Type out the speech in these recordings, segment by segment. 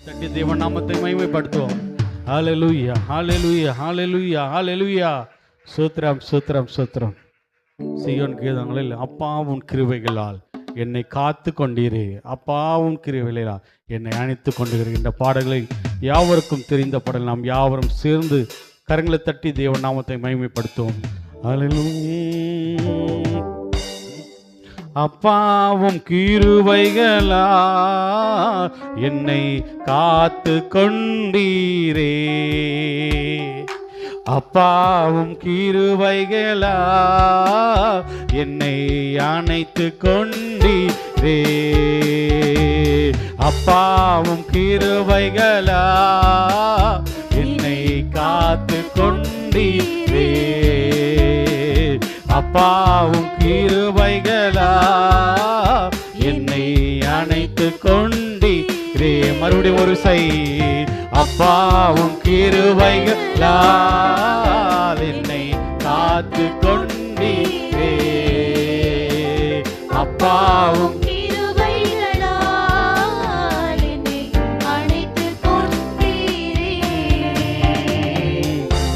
தட்டி தேவ நாமத்தை மகிமைப்படுத்துவோம். ஹல்லேலூயா, ஹல்லேலூயா, ஹல்லேலூயா, ஹல்லேலூயா. ஸ்தோத்திரம், ஸ்தோத்திரம், ஸ்தோத்திரம். சீயோன் கீதங்களில் அப்பா உன் கிருபைகளால் என்னை காத்து கொண்டீரே, அப்பா உன் கிருபைகளால் என்னை அணைத்து கொண்டிருக்கின்ற பாடல்களை யாவருக்கும் தெரிந்த பாடல் நாம் யாவரும் சேர்ந்து கரங்களை தட்டி தேவ நாமத்தை மகிமைப்படுத்துவோம். ஹல்லேலூயா. அப்பாவும் கிருபைகளா என்னை காத்து கொண்டீரே, அப்பாவும் கிருபைகளா என்னை அணைத்து கொண்டீரே, அப்பாவும் கிருபைகளா என்னை காத்து கொண்டீரே, அப்பாவும் கிருபைகளா என்னை அணைத்து கொண்டீரே. மறுபடியும் ஒரு சை. அப்பாவும் கிருபைகளா என்னை காத்து கொண்டீரே, அப்பாவும் கிருபைகளா என்னை அணைத்து கொண்டீரே,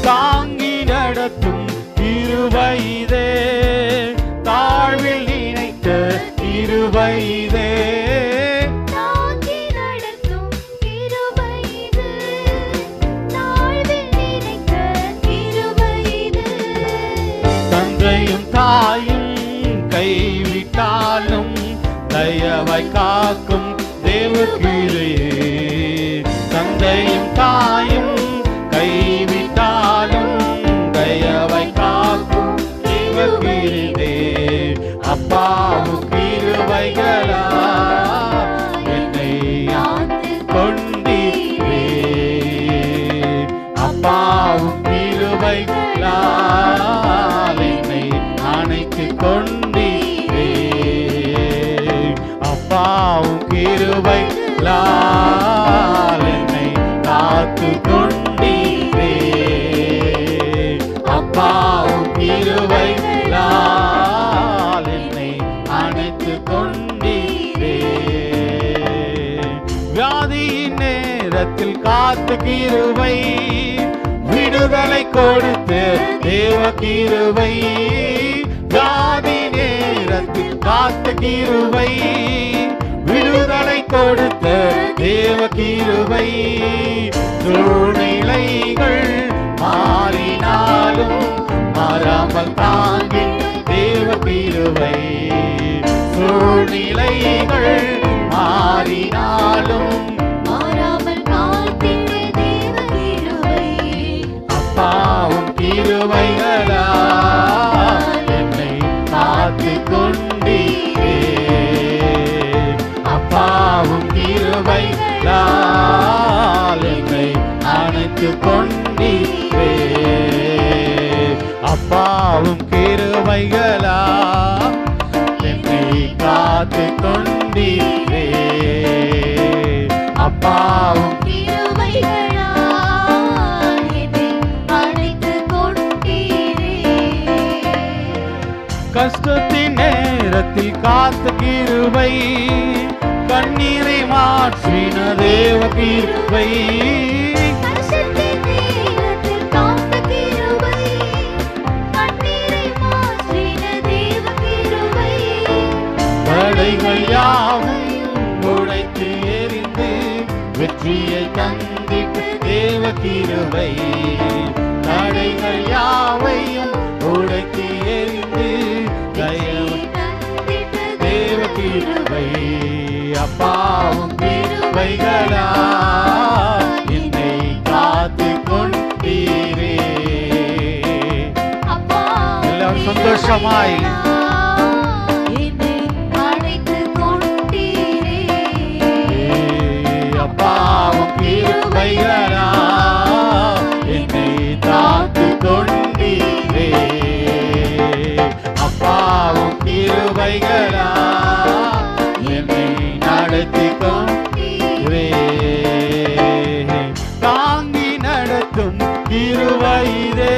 தாங்கி நடத்தும் கிருபைதே, தாழ்வில் நினைத்த கிருபைதே, தாங்கி நடத்தும் கிருபைது, தாழ்வில் நினைத்த கிருபைது, தந்தையும் தாயும் கைவிட்டாலும் தயவாய் காக்கும் தேவ கிருபையே, தந்தையும் தாயும் கைவிட்டாலும் தயவாய் காக்கும் தேவ கிருபையே, அப்பாவும் கிருபைகளா என்னை காத்து கொண்டீரே, அப்பாவும் கிருபைகளா என்னை அணைத்து கொண்டீரே, அப்பாவும் கிருபைகளா என்னை காத்து கொண்டீரே, அப்பாவும் கிருபைகளா என்னை அணைத்து கொண்டீரே, வியாதியின் நேரத்தில் காத்து கிருபை, விடுதலை கொடுத்து தேவ கிருபை, வியாதி நேரத்தில் காத்து கிருபை, விடுதலை கொடுத்த தேவ கிருபை, சூழ்நிலைகள் மாறினாலும் மாறாமல் தாங்கின் தேவ கிருபை, சூழ்நிலைகள் மாறினாலும் மாறாமல் காத்திட்ட தேவ கிருபை, அப்பாவும் கிருபைகளா என்னை காத்து கொண்டீரே, அப்பாவும் கிருபைகளா என்னை அணைத்து கொண்டீரே, அப்பாவும் கிருபைகளா என்னை காத்து கொண்டீரே, அப்பாவும் கிருபைகளா என்னை அணைத்து கொண்டீரே, கஷ்டத்தின் நேரத்தில் காத்த கிருபை, கண்ணீரை மாற்றின தேவ கிருபை, கஷ்டத்தின் நேரத்தில் காத்த கிருபை, கண்ணீரை மாற்றின தேவ கிருபை, தடைகள் யாவும் உடைத்து எறிந்து வெற்றியை தந்திட்ட தேவ கிருபை, தடைகள் யாவையும் உடைத்து எறிந்து தயவு தந்திட்ட தேவ கிருபை, அப்பாவும் கிருபைகளா என்னை காத்து கொண்டீரே, அப்பா எல்லாரும் சந்தோஷமாய் என்னை அணைத்து கொண்டீரே, அப்பாவும் கிருபைகளா என்னை காத்து கொண்டீரே, அப்பாவும் கிருபைகளா என்னை நடத்தி கொண்டீரே, தாங்கி நடத்தும் கிருபைதே,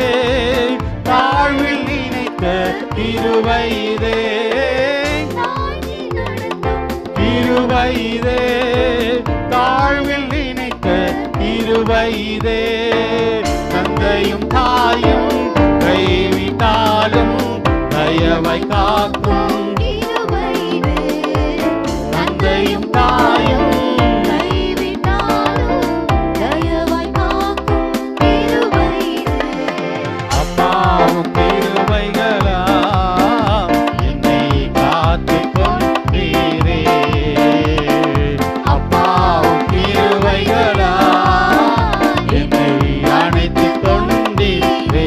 தாழ்வில் நினைத்த கிருபைதே, தாங்கி நடத்தும் கிருபைதே, தாழ்வில் நினைத்த கிருபையிலே தந்தையும் தாயும் கைவிட்டாலும் தயவை காக்கும் கிருபையிலே தந்தையும் தாயும் கைவிட்டாலும் தயவாய் காக்கும் கிருபையிலே அப்பாவும் கிருபைகளா என்னை காத்துக் கொண்டீரே அப்பாவும் கிருபைகளா என்னை அணைத்துக் கொண்டீரே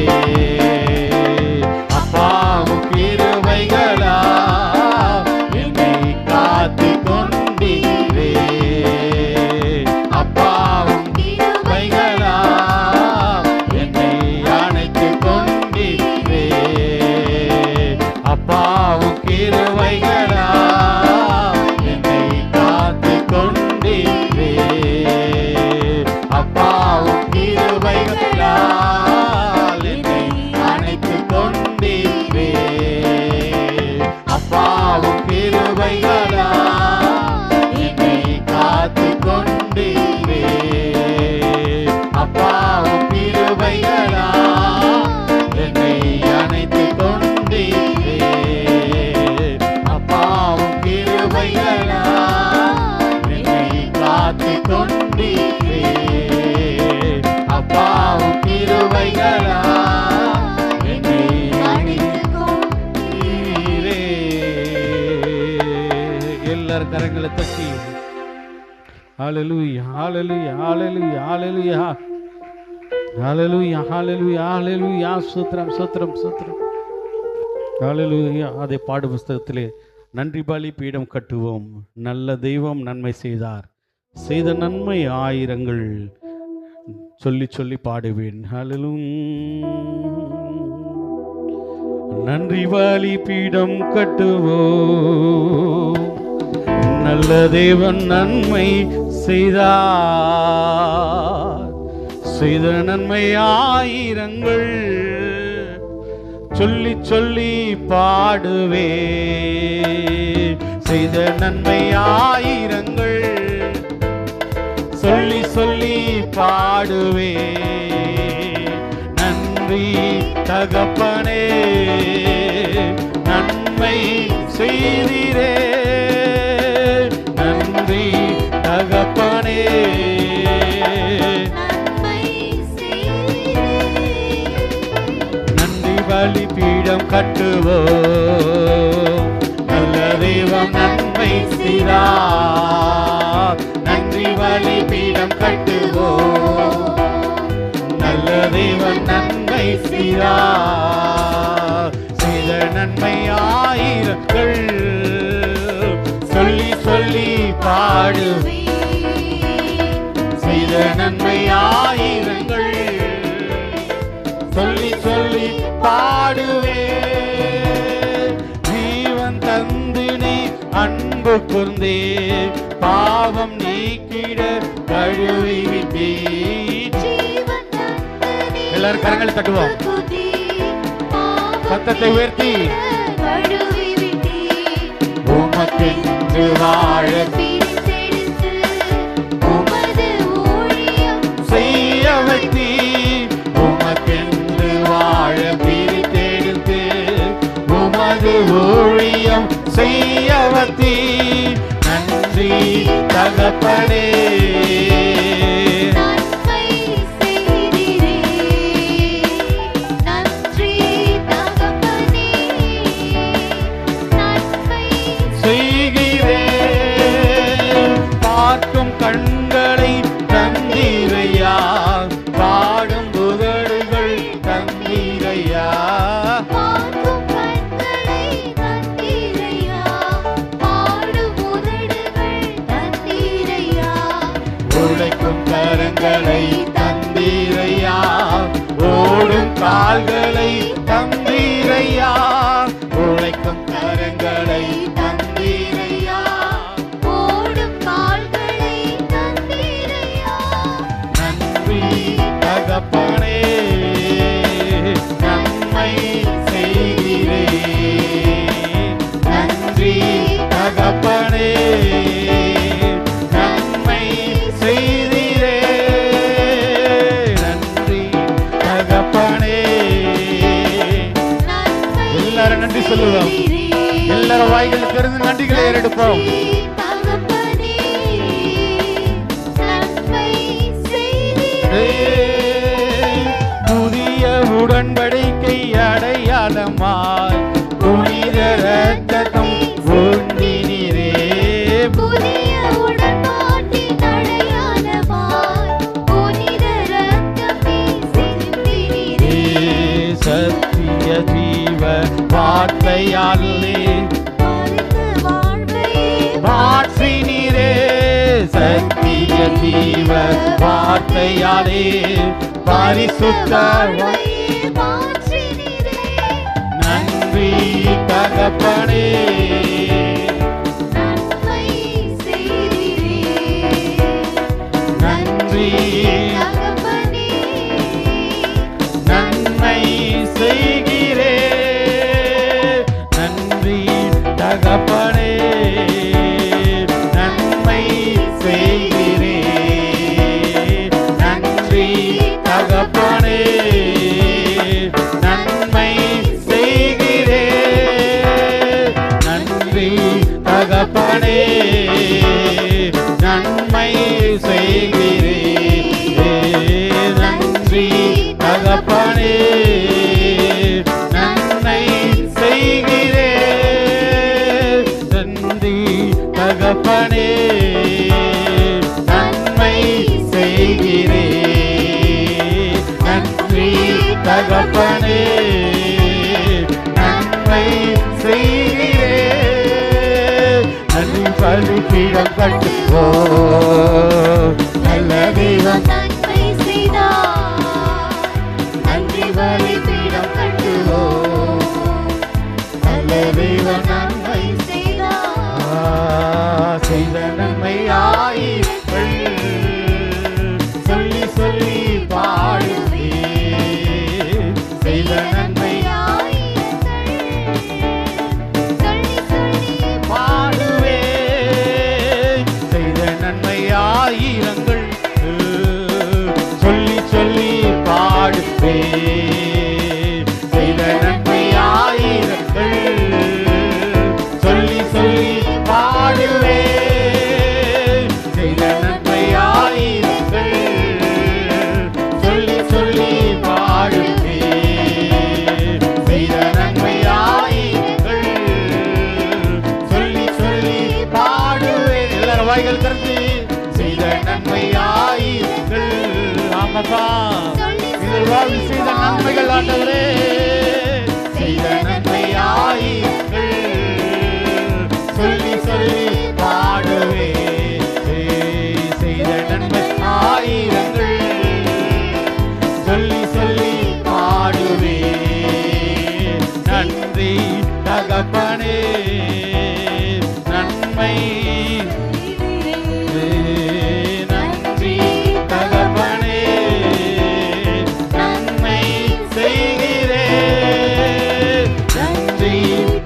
அப்பாவும் கிருபைகளா என்னை காத்துக் கொண்டீரே அப்பாவும் கிருபைகளா என்னை அணைத்துக் கொண்டீரே அப்பாவும் கிருபைகளா என்னை காத்துக் கொண்டீரே அப்பாவும் கிருபைகளா என்னை அணைத்துக் கொண்டீரே அப்பாவும் கிருபைகளா என்னை காத்துக் கொண்டீரே அப்பாவும் கிருபைகளா என்னை அணைத்துக் கொண்டீரே அப்பாவும் கிருபைகளா என்னை காத்துக் கொண்டீரே அப்பாவும் கிருபைகளா என்னை அணைத்துக் கொண்டீரே. எல்லாரும் கரங்களை தட்டி ஹalleluya ஹalleluya ஹalleluya ஹalleluya ஹalleluya ஹalleluya ஹalleluya ஸ்தோத்திரம் ஸ்தோத்திரம் ஸ்தோத்திரம் ஹalleluya. அதே பாடு புஸ்தகத்திலே நன்றி பலி பீடம் கட்டுவோம் நல்ல தெய்வம் நன்மை செய்தார் செய்த நன்மை ஆயிரங்கள் சொல்லி சொல்லி பாடுவேன் ஹalleluya. நன்றி பலி பீடம் கட்டுவோம் நல்ல தேவன் நன்மை செய்தார் செய்த நன்மை ஆயிரங்கள் சொல்லி சொல்லி பாடுவே செய்த நன்மை ஆயிரங்கள் சொல்லி சொல்லி பாடுவே நன்றி தகப்பனே நன்மை செய்தீரே நன்றி தகப்பனே நன்மை செய்தீரே நன்றி பலி பீடம் கட்டுவோம் நல்ல தெய்வம் நன்மை செய்தார் நன்றி பலி பீடம் கட்டுவோம் நல்ல தெய்வம் நன்மை செய்தார் செய்த நன்மை ஆயிரங்கள் சொல்லி சொல்லி பாடு செய்த நன்மை ஆயிரங்கள் சொல்லி சொல்லி பாடுவே ஜீவன் தந்து நீ அன்பு கூர்ந்தே பாவம் நீக்கிட கழுவி விட்டே ஜீவன் தந்தனே எல்லாரும் கரங்களை தட்டுவோம் துதி சத்தத்தை உயர்த்தி கழுவி விட்டே உமக்கென்று வாழ பிரித்தெடுத்து உமது ஊழியம் செய்ய வைத்தீ உமக்கென்று வாழ பிரித்தெடுத்து உமது ஊழியம் செய்ய வைத்தீ நன்றி தகப்பனே நன்மை செய்தீரே நன்றி தகப்பனே நன்மை செய்கிறேன் பார்க்கும் கண்களை தந்தீரையா பாடும் புகழுகள் தந்தீரையா பார்க்கும் கண்களை தந்தீரையா பாடும் உதடுகள் தந்தீரையா உழைக்கும் கரங்களை தந்தீரையா ஓடும் கால்களை தந்தீரையா உழைக்கும் கரங்களை தந்தீரையா ஓடும் கால்களை தந்தீரையா நன்றி தகப்பனே நன்மை செய்கிறே நன்றி தகப்பனே நன்மை செய்கிறே வாய்கள் திறந்து நன்றிகளை ஏறெடுப்போம். தகப்பனே, நன்மை செய்தீரே. புதிய உடன்படிக்கை அடையாளமாய் புனித இரத்தம் ஒன்றினீரே. புதிய உடன்பாட்டின் அடையாளமாய் புனித இரத்தமே சிந்தினீரே. சத்திய ஜீவ வார்த்தையாலே பரிந்து வாழ்வையே மாற்றினீரே. சத்திய ஜீவ வார்த்தையாலே பரிசுத்த வாழ்வையே மாற்றினீரே. நன்றி தகப்பனே. நன்மை செய்தீரே. நன்றி தகப்பனே, நன்மை செய்கிறே. நன்றி தகப்பனே. நன்மை செய்கிறே. நன்றி தகப்பனே. நன்மை செய்கிறே. நன்றி தகப்பனே. நன்மை செய்கிறே. நன்றி தகப்பனே. நன்மை செய்கிறே. நன்றி தகப்பனே. நன்மை செய்கிறே. நன்றி தகப்பனே. நன்மை செய்கிறே. நன்றி பலிபீடம் கட்டுவோ நல்ல தெய்வம். நன்மை செய்தார். நன்றி பலிபீடம் கட்டுவோம். நல்ல தெய்வம் நன்மை செய்தார். செய்த நன்மை ஆயிரங்கள் சொல்லி சொல்லி பாடுவே. செய்த நன்மை பாடுவே. செய்த நன்மை ஆயிரங்கள் சொல்லி சொல்லி பாடுவே. செய்த நன்மை ஆயிரங்கள் சொல்லி சொல்லி பாடுவே. செய்த நன்மை ஆயிரங்கள் சொல்லி சொல்லி பாடுவே. செய்த நன்மை ஆயிரங்கள் சொல்லி சொல்லி பாடுவே. எல்லாரும் வாய்கள் திறந்து செய்த நன்மை ஆயிரங்கள். ஆமாப்பா, இது வாழ்வில் செய்த நன்மைகள் ஆண்டவரே. செய்த நன்மை ஆயிரங்கள் சொல்லி சொல்லி பாடுவே. செய்த நன்மை ஆயிரங்கள் சொல்லி சொல்லி பாடுவே. நன்றி தகப்பனே. நன்மை நன்றி தகப்பனே. நன்மை செய்கிறே. நன்றி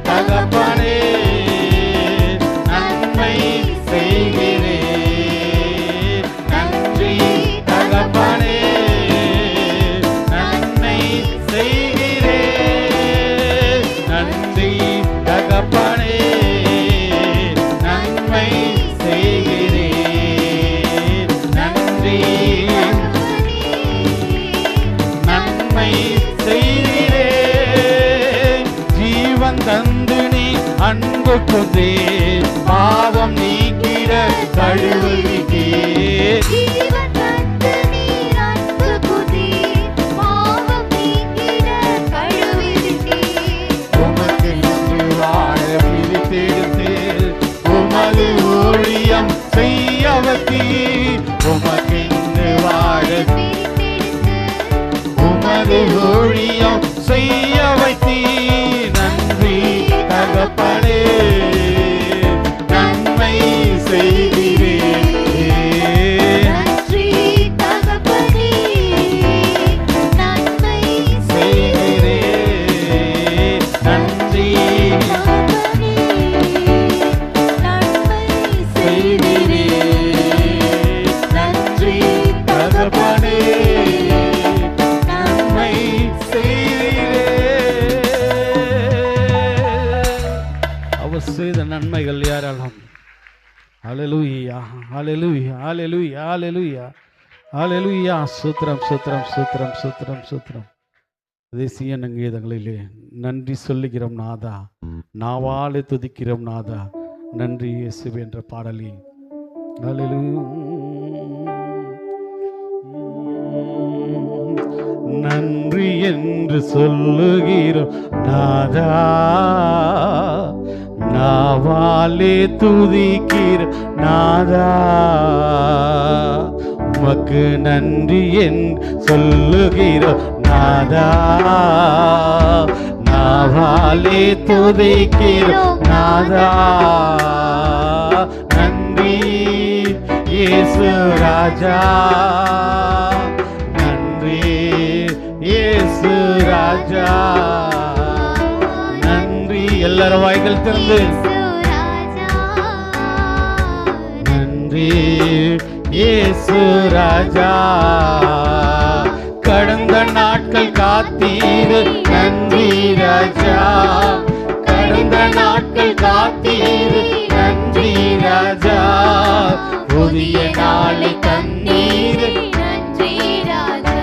தகப்பனே. நன்மை செய்கிறே. நன்றி தகப்பனே. நன்மை செய்கிறே. நன்றி தகப்பனே. நன்மை செய்கிறே. நன்றி நன்மை செய்கிறே. ஜீவன் தந்து நீ அன்பு கொண்டே. பாவம் நீக்கிட கழுவுவிக்கே. ஜீவன் தந்து நீர் அன்பு புதீர். பாவம் நீக்கிட கழுவிவிட்டீர். உமக்கு இன்று வாழ பிரித்தெடுத்து உமது ஊழியம் செய்ய வைத்தீர். உமக்கு இன்று வாழ பிரித்தெடுத்து உமது ஊழியம் செய்ய வைத்தீர். நன்றி தகப்பனே. நன்மை செய்கிறே. நன்றி தகப்பனே. நன்மை செய்கிறே. நன்றி தகப்பனே. நன்மை செய்கிறே. செய்கிறே. நன்றி ஹalleluya ஹalleluya ஹalleluya ஹalleluya ஹalleluya ஸ்தோத்திரம் ஸ்தோத்திரம் ஸ்தோத்திரம் ஸ்தோத்திரம் ஸ்தோத்திரம். தேசிய கீதங்களிலே நன்றி சொல்லுகிறோம் நாதா, நாவாலே துதிக்கிறோம் நாதா, நன்றி இயேசுவே என்ற பாடலில் நன்றி என்று சொல்லுகிறோம் நாதா, நாவாலே துதிக்கிறோம் நாதா, உமக்கு நன்றி என்று சொல்லுகிறோம் நாதா, நாவாலே துதிக்கிறோம் நாதா. நன்றி இயேசு ராஜா, நன்றி இயேசு ராஜா, நன்றி. எல்லாரும் வாய்கள் திறந்து நன்றி இயேசு ராஜா, கடந்த நாட்கள் காத்தீர் நன்றி ராஜா, கடந்த நாட்கள் காத்தீர் நன்றி ராஜா, புதிய நாளை தந்தீர் நன்றி ராஜா,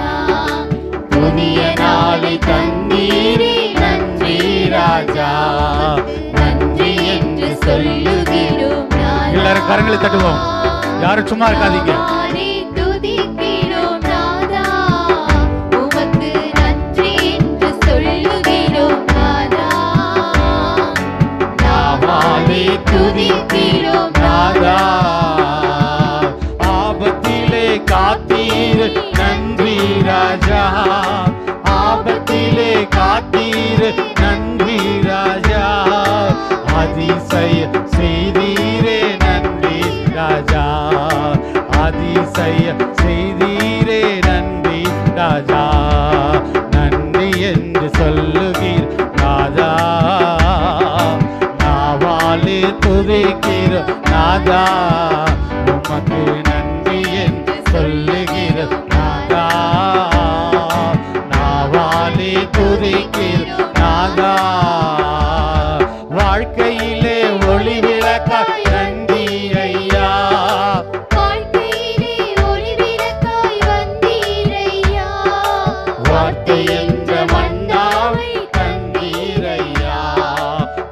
புதிய நாளை தந்தீர் நன்றி ராஜா, நன்றி என்று சொல்லுகிறோம் நாதா. எல்லாரும் கரங்களை தட்டுவோம், யாரும் சும்மா இருக்காதீங்க. நானே துதிக்கிறோம் நாதா, உமக்கு நன்றி என்று சொல்லுகிறோம் நாதா, நாவாலே துதிக்கிறோம் நாதா, நாதா. ஆபத்திலே காத்தீர் நன்றி ராஜா, ஆபத்திலே காத்தீர் நன்றி ராஜா, அதிசய செய்தீரே நன்றி ராஜா, அதிசய செய்தீரே நன்றி ராஜா, நன்றி என்று சொல்லுகிறேன் ராஜா, நாவாலே துதிக்கிற நாதா, உமக்கு நன்றி என்று சொல்லுகிற நாதா, நாவாலே துதிக்கிற நாதா, வாழ்க்கையிலே ஒளி விளக்காய் நன்றி ஐயா, வாழ்க்கையிலே ஒளி விளக்காய் வந்தீரையா, வார்த்தை என்ற மன்னாவை தந்தீரையா,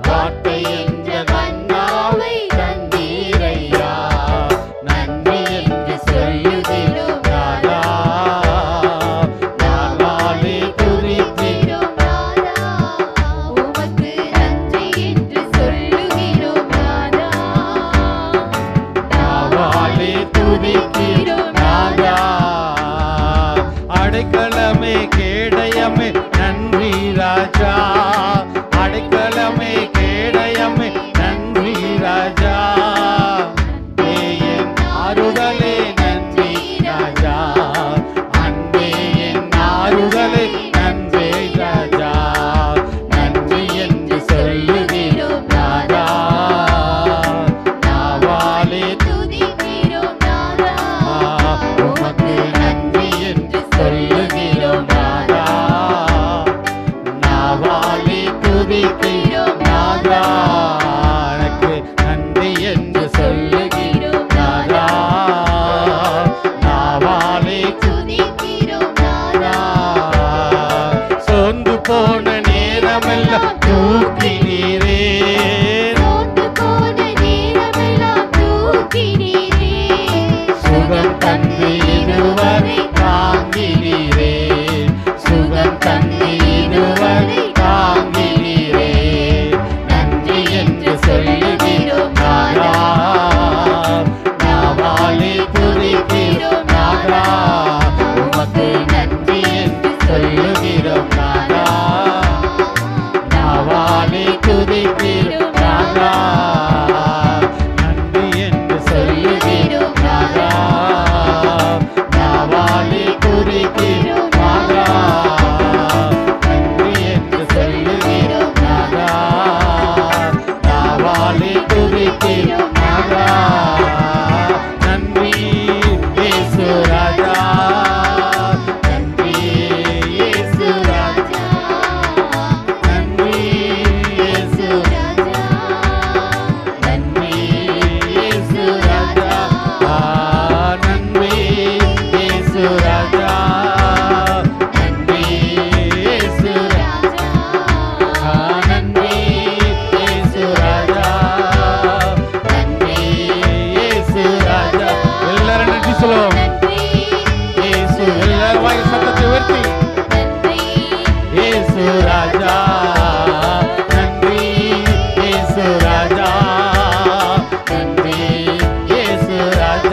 வார்த்தை என்ற மன்னாவை தந்தீரையா,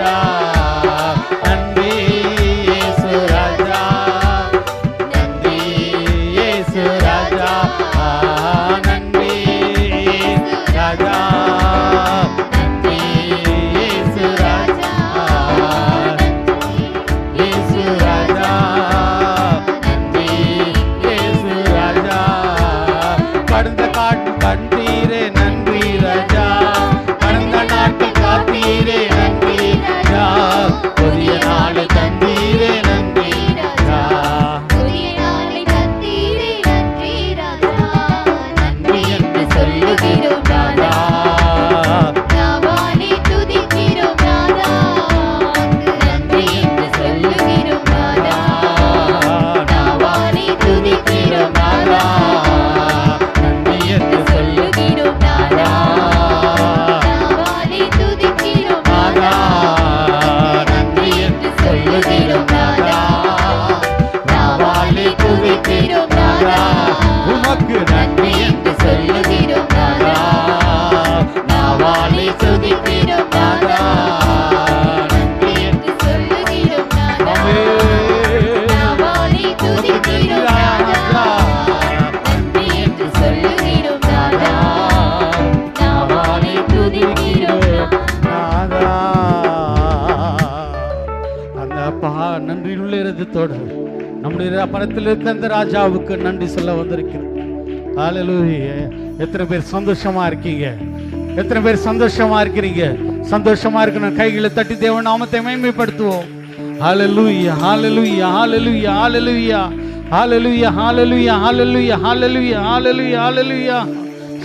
ராஜா நன்றி இயேசு ராஜா நன்றி இயேசு ராஜா நன்றி இயேசு ராஜா நன்றி இயேசு ராஜா இயேசு ராஜா நன்றி இயேசு ராஜா கடந்த காட்டு கண்டீரே நன்றி ராஜா கடந்த நாட்டு காத்தீரே நன்றி ராஜா புதிய நாள் தந்தீரே நன்றி ராஜா புதிய நாளை தந்தீரே நன்றி ராஜா நன்றி என்று சொல்லுகிறோம் ராஜா நாவாலே துதிக்கிறோம் ராஜா நன்றி என்று சொல்லுகிறோம் ராஜா நாவாலே துதிக்கிறோம் ராஜா நன்றி என்று சொல்லுகிறோம் ராஜா நாவாலே துதிக்கிறோம் ராஜா நன்றி என்று சொல்லுகிறோம் ராஜா நாவாலே துதிக்கிறோம் ராஜா உமக்கு நன்றி என்று சொல்லுகிறோம் ராஜா நாவாலே துதிக்கிறோம் ராஜா நன்றி என்று சொல்லுகிறோம் ராஜா ஆமென். நாவாலே துதிக்கிறோம் ராஜா நன்றி என்று சொல்லுகிறோம் ராஜா நாவாலே துதிக்கிறோம் ராஜா. அந்த நன்றியுள்ள இருதயத்தோடு நம்முடைய பரத்தில் இருக்க அந்த ராஜாவுக்கு நன்றி சொல்ல வந்திருக்கிறோம். ஹல்லேலூயா. எத்தனை பேர் சந்தோஷமா இருக்கீங்க? எத்தனை பேர் சந்தோஷமா இருக்கிறீங்க? சந்தோஷமா இருக்கணும். கைகளை தட்டி தேவ நாமத்தை மேன்மைப்படுத்துவோம். ஹல்லேலூயா ஹல்லேலூயா ஹல்லேலூயா ஹல்லேலூயா ஹல்லேலூயா ஹல்லேலூயா ஹல்லேலூயா ஹல்லேலூயா ஹல்லேலூயா ஹல்லேலூயா.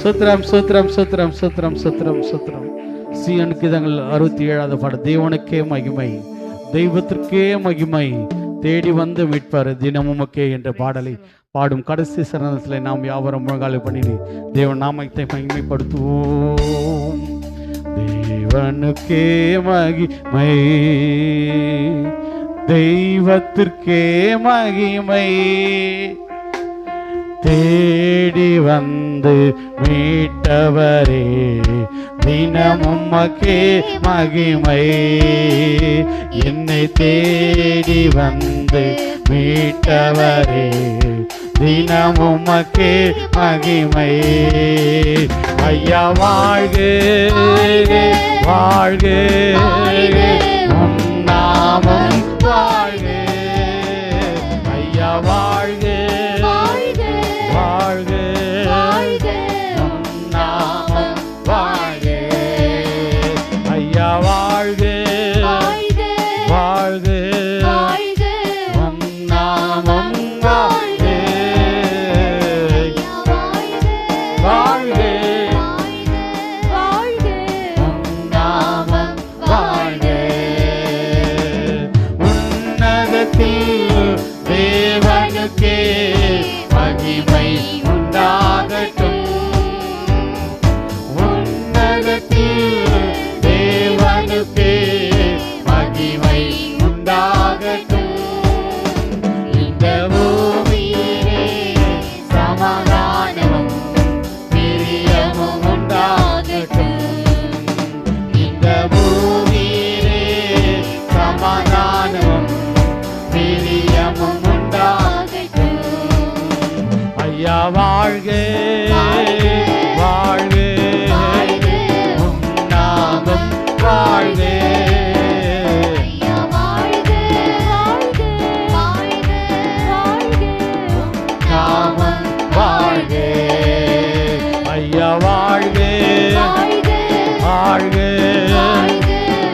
ஸ்தோத்திரம் ஸ்தோத்திரம் ஸ்தோத்திரம் ஸ்தோத்திரம் ஸ்தோத்திரம் ஸ்தோத்திரம். சீயோன் கீதங்கள் 67வது பாடல். தேவனுக்கே மகிமை, தெய்வத்திற்கே மகிமை, தேடி வந்து மீட்பார் தினமும் உமக்கே என்ற பாடலை பாடும் கடைசி சரணத்தில் நாம் யாவரும் முழங்காலை பண்ணினி தேவன் நாமத்தை மகிமைப்படுத்துவோம். தேவனுக்கே மகிமை, தெய்வத்திற்கே மகிமை, தேடி வந்து மீட்டவரே தினமும் உமக்கே மகிமை, என்னை தேடி வந்து மீட்டவரே தினமும் உமக்கே மகிமை. ஐயா வாழ்க வாழ்க உம் நாமம் வாழ்க. ஐயா வாழ்க வாழ்க உம் நாமம் வாழ்க. ஐயா வாழ்க வாழ்க உம் நாமம் வாழ்க. வாழ்க உம் நாமம் வாழ்க. உன்னதத்தில் தேவனுக்கே மகிமை உண்டாகட்டும். உன்னதத்தில் தேவனுக்கே மகிமை உண்டாகட்டும். இந்த பூமியிலே சமாதானமும் பிரியமும் உண்டாகட்டும். இந்த பூமியிலே சமாதானமும் பிரியமும் உண்டாகட்டும். ஐயா வாழ்க வாழ்க உம் நாமம் வாழ்க. நாமம் வாழ்க. ஐயா வாழ்க வாழ்க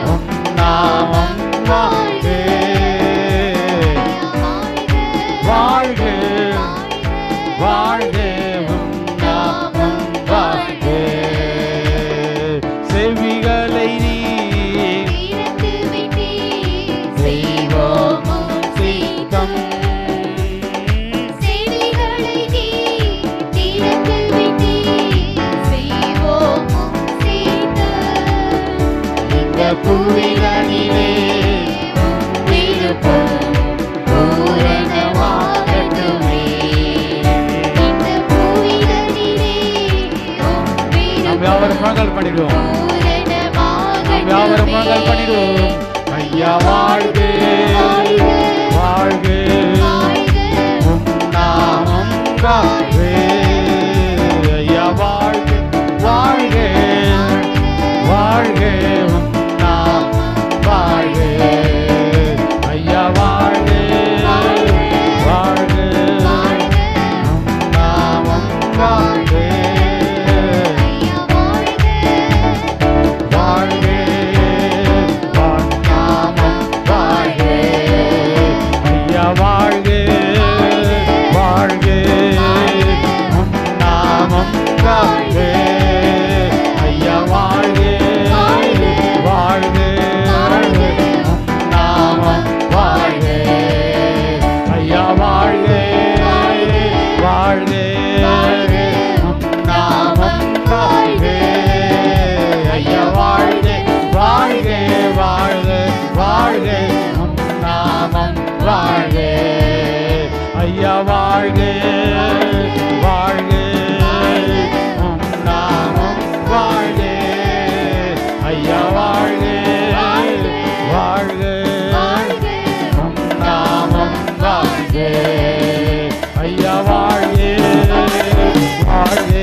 உம் நாமம் வாழ்க. வாழ்க வாழ்க உம் ஐயா வாழ்க வாழ்க உம் நாமம் வாழ்க ஐயா வாழ்க வாழ்க வாழ்க உம் நாமம் வாழ்க ஐயா வாழ்க வாழ்க உம் நாமம் வாழ்க வாழ்க வான் நாமம் வாழ்க ஐயா வாழ்க வாழ்க உம் நாமம் வாழ்க ஐயா வாழ்க வாழ்க உம் நாமம் வாழ்க ஐயா வாழ்க வாழ்க உம் நாமம் வாழ்க ஐயா வாழ்க வாழ்க வாழ்க வாழ்க உம் நாமம் வாழ்க ஐயா வாழ்க வாழ்க உம் நாமம் வாழ்க ஐயா வாழ்க வாழ்க உம் நாமம் வாழ்க ஐயா வாழ்க வாழ்க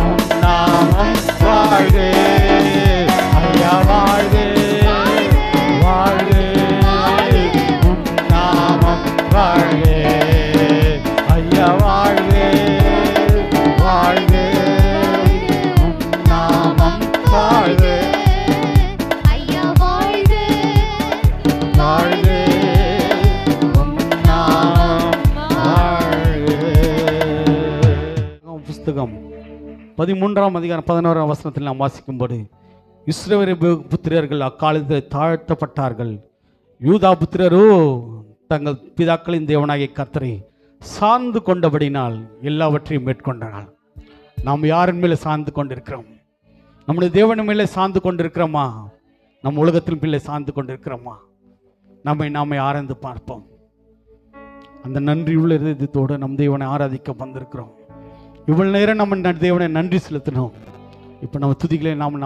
உம் நாமம் வாழ்க ஐயா வாழ்க வாழ்க உம் நாமம் வாழ்க ஐயா வாழ்க வாழ்க உம் நாமம் வாழ்க வாழ்க உம் நாமம் வாழ்க. புஸ்தகம் 13ஆம் அதிகாரம் 11ஆம் வசனத்தில் நாம் வாசிக்கும்போது இஸ்ரவேல் புத்திரர்கள் அக்காலத்தில் தாழ்த்தப்பட்டார்கள், யூதா புத்திரரோ தங்கள் பிதாக்களின் தேவனாகிய கர்த்தரை சார்ந்து கொண்டபடினால் எல்லாவற்றையும் மேற்கொண்டனர். நாம் யாரின் மேலே சார்ந்து கொண்டிருக்கிறோம்? நம்முடைய தேவன் மேலே சார்ந்து கொண்டிருக்கிறோமா? நம் உலகத்தின் மேலே சார்ந்து கொண்டிருக்கிறோமா? நாமே ஆராய்ந்து பார்ப்போம். அந்த நன்றியுள்ள இதயத்தோடு நம் தேவனை ஆராதிக்க வந்திருக்கிறோம். இவ்வளவு நேரம் நம்ம தேவனை நன்றி செலுத்தினோம். இப்போ நம்ம துதிகளை நாம்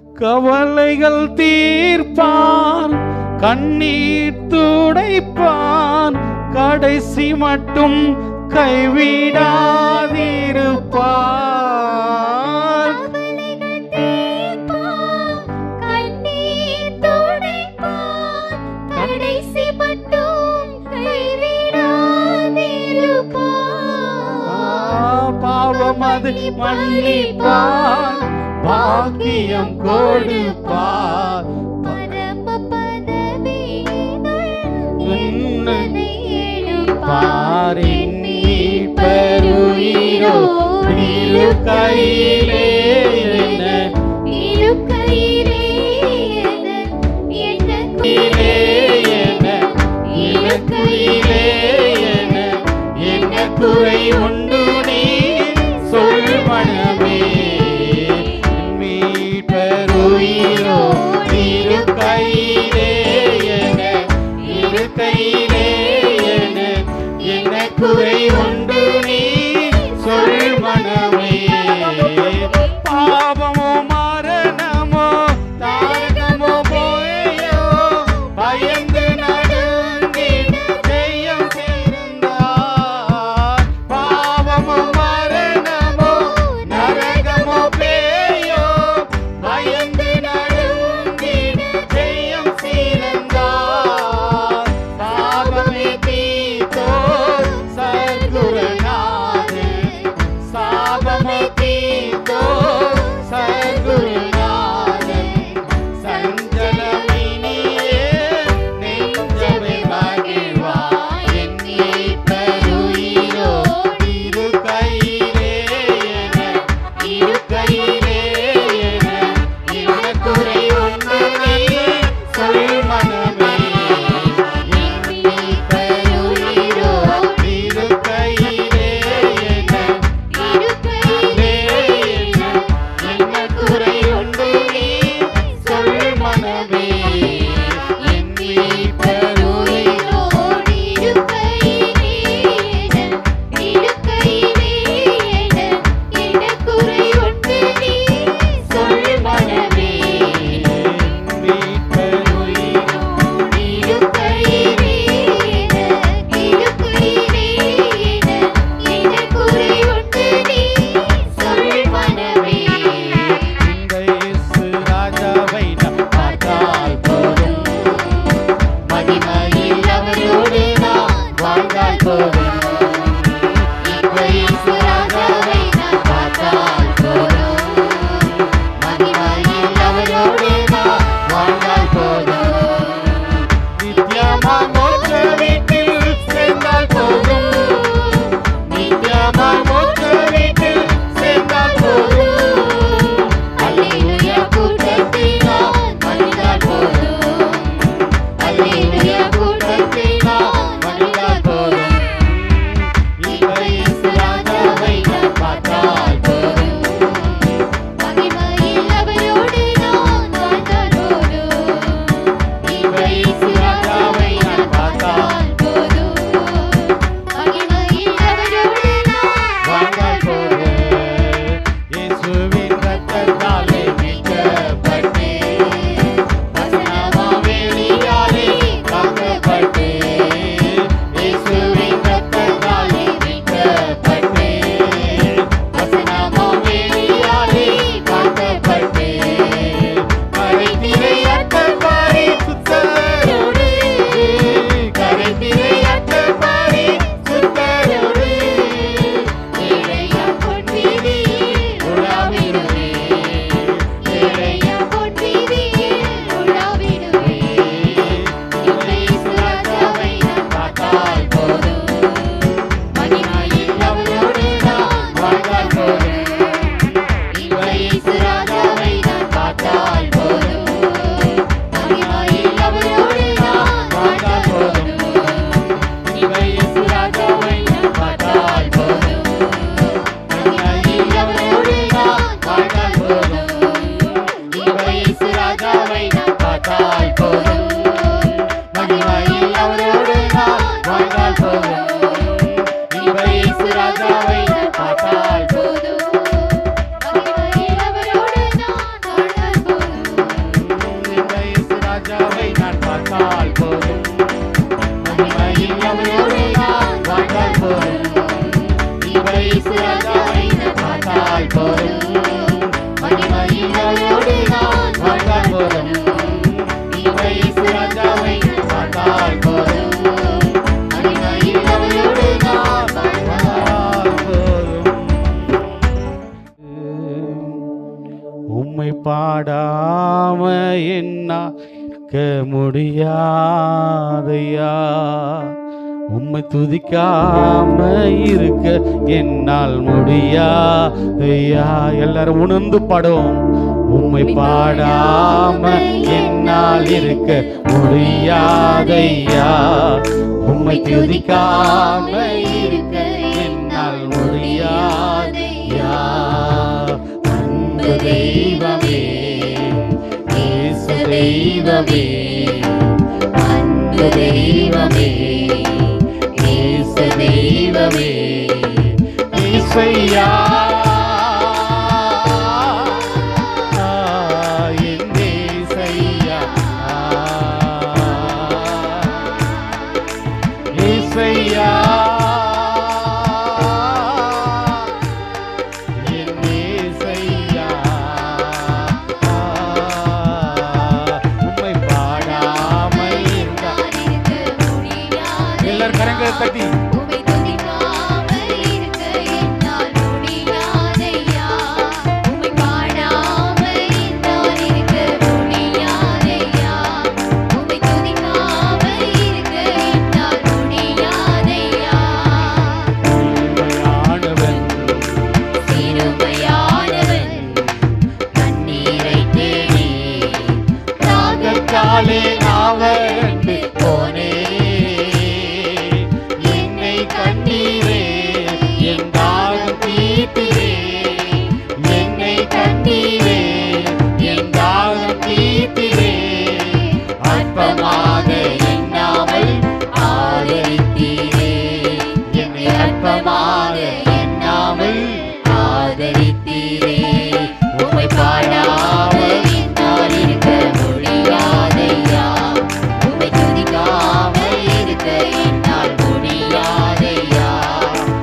கவலைகள் தீர்ப்பான், கண்ணீர் துடைப்பான், கடைசி மட்டும் கைவிடாதிருப்பான். பாவம் அது மன்னிப்பான், பாக்கியம் கொடுப்பார், பெருயிரோ இரு கையிலே என்ன குறை உண்டு நீ சொல் மனமே. மீட்பருயிரோ இரு கையிலே இரு கையிலே என்ன குறை உண்டு நீ சொல் மனமே. பாவமோ மரணமோ தாரகமோ போயோ பயந்து நடுங்கிட ஜெயம் சேர்ந்தார். பாவ ராஜாவை நான் பார்த்தால் போதும், மகிமையில் அவரோடு நான் வாழ்ந்தால் போதும். இயேசு ராஜாவை நான் பார்த்தால் போதும், மகிமையில் அவரோடு நான் வாழ்ந்தால் போதும். இயேசு ராஜாவை நான் பார்த்தால் போதும், மகிமையில் அவரோடு நான் வாழ்ந்தால் போதும். உம்மை பாடாம என்னால் இருக்க முடியாதையா, உம்மை துதிக்காம இருக்க என்னால் முடியாதையா. எல்லாரும் உணர்ந்து பாடுவோம். உம்மை பாடாம என்னால் இருக்க முடியாதையா, உம்மை துதிக்காம இருக்க என்னால் முடியாதையா. அன்பு தெய்வமே, இயேசு தெய்வமே, அன்பு தெய்வமே, இயேசு தெய்வமே, இயேசையா, என் இயேசையா, இயேசையா, என் இயேசையா. உம்மை பாடாமல் இருந்தால் எல்லாரும் கரங்களை தட்டி உம்மை துதிக்காமல் இருக்க என்னால் முடியாதையா, உம்மை பாடாமல் என்னால் இருக்க முடியாதையா, உம்மை துதிக்காமல் இருக்க என்னால் முடியாதையா. உண்மையானவன், சிறுமையானவன் கண்ணீரை தேடி தாகத்தாலே நாவறண்டு போனே, என்னை கண்ணீரே என் தாகம் தீர்த்திரே, என்னை கண்ணீரே என் தாகம் தீர்த்திரே. அற்பமாக எண்ணாமல் ஆதரித்தீரே, என்னை அற்பமாக எண்ணாமல் ஆதரித்தீரே. உம்மை பாடாமல் என்னால் இருக்க முடியாதையா, உம்மை துதிக்காமல் இருக்க என்னால் முடியாதையா,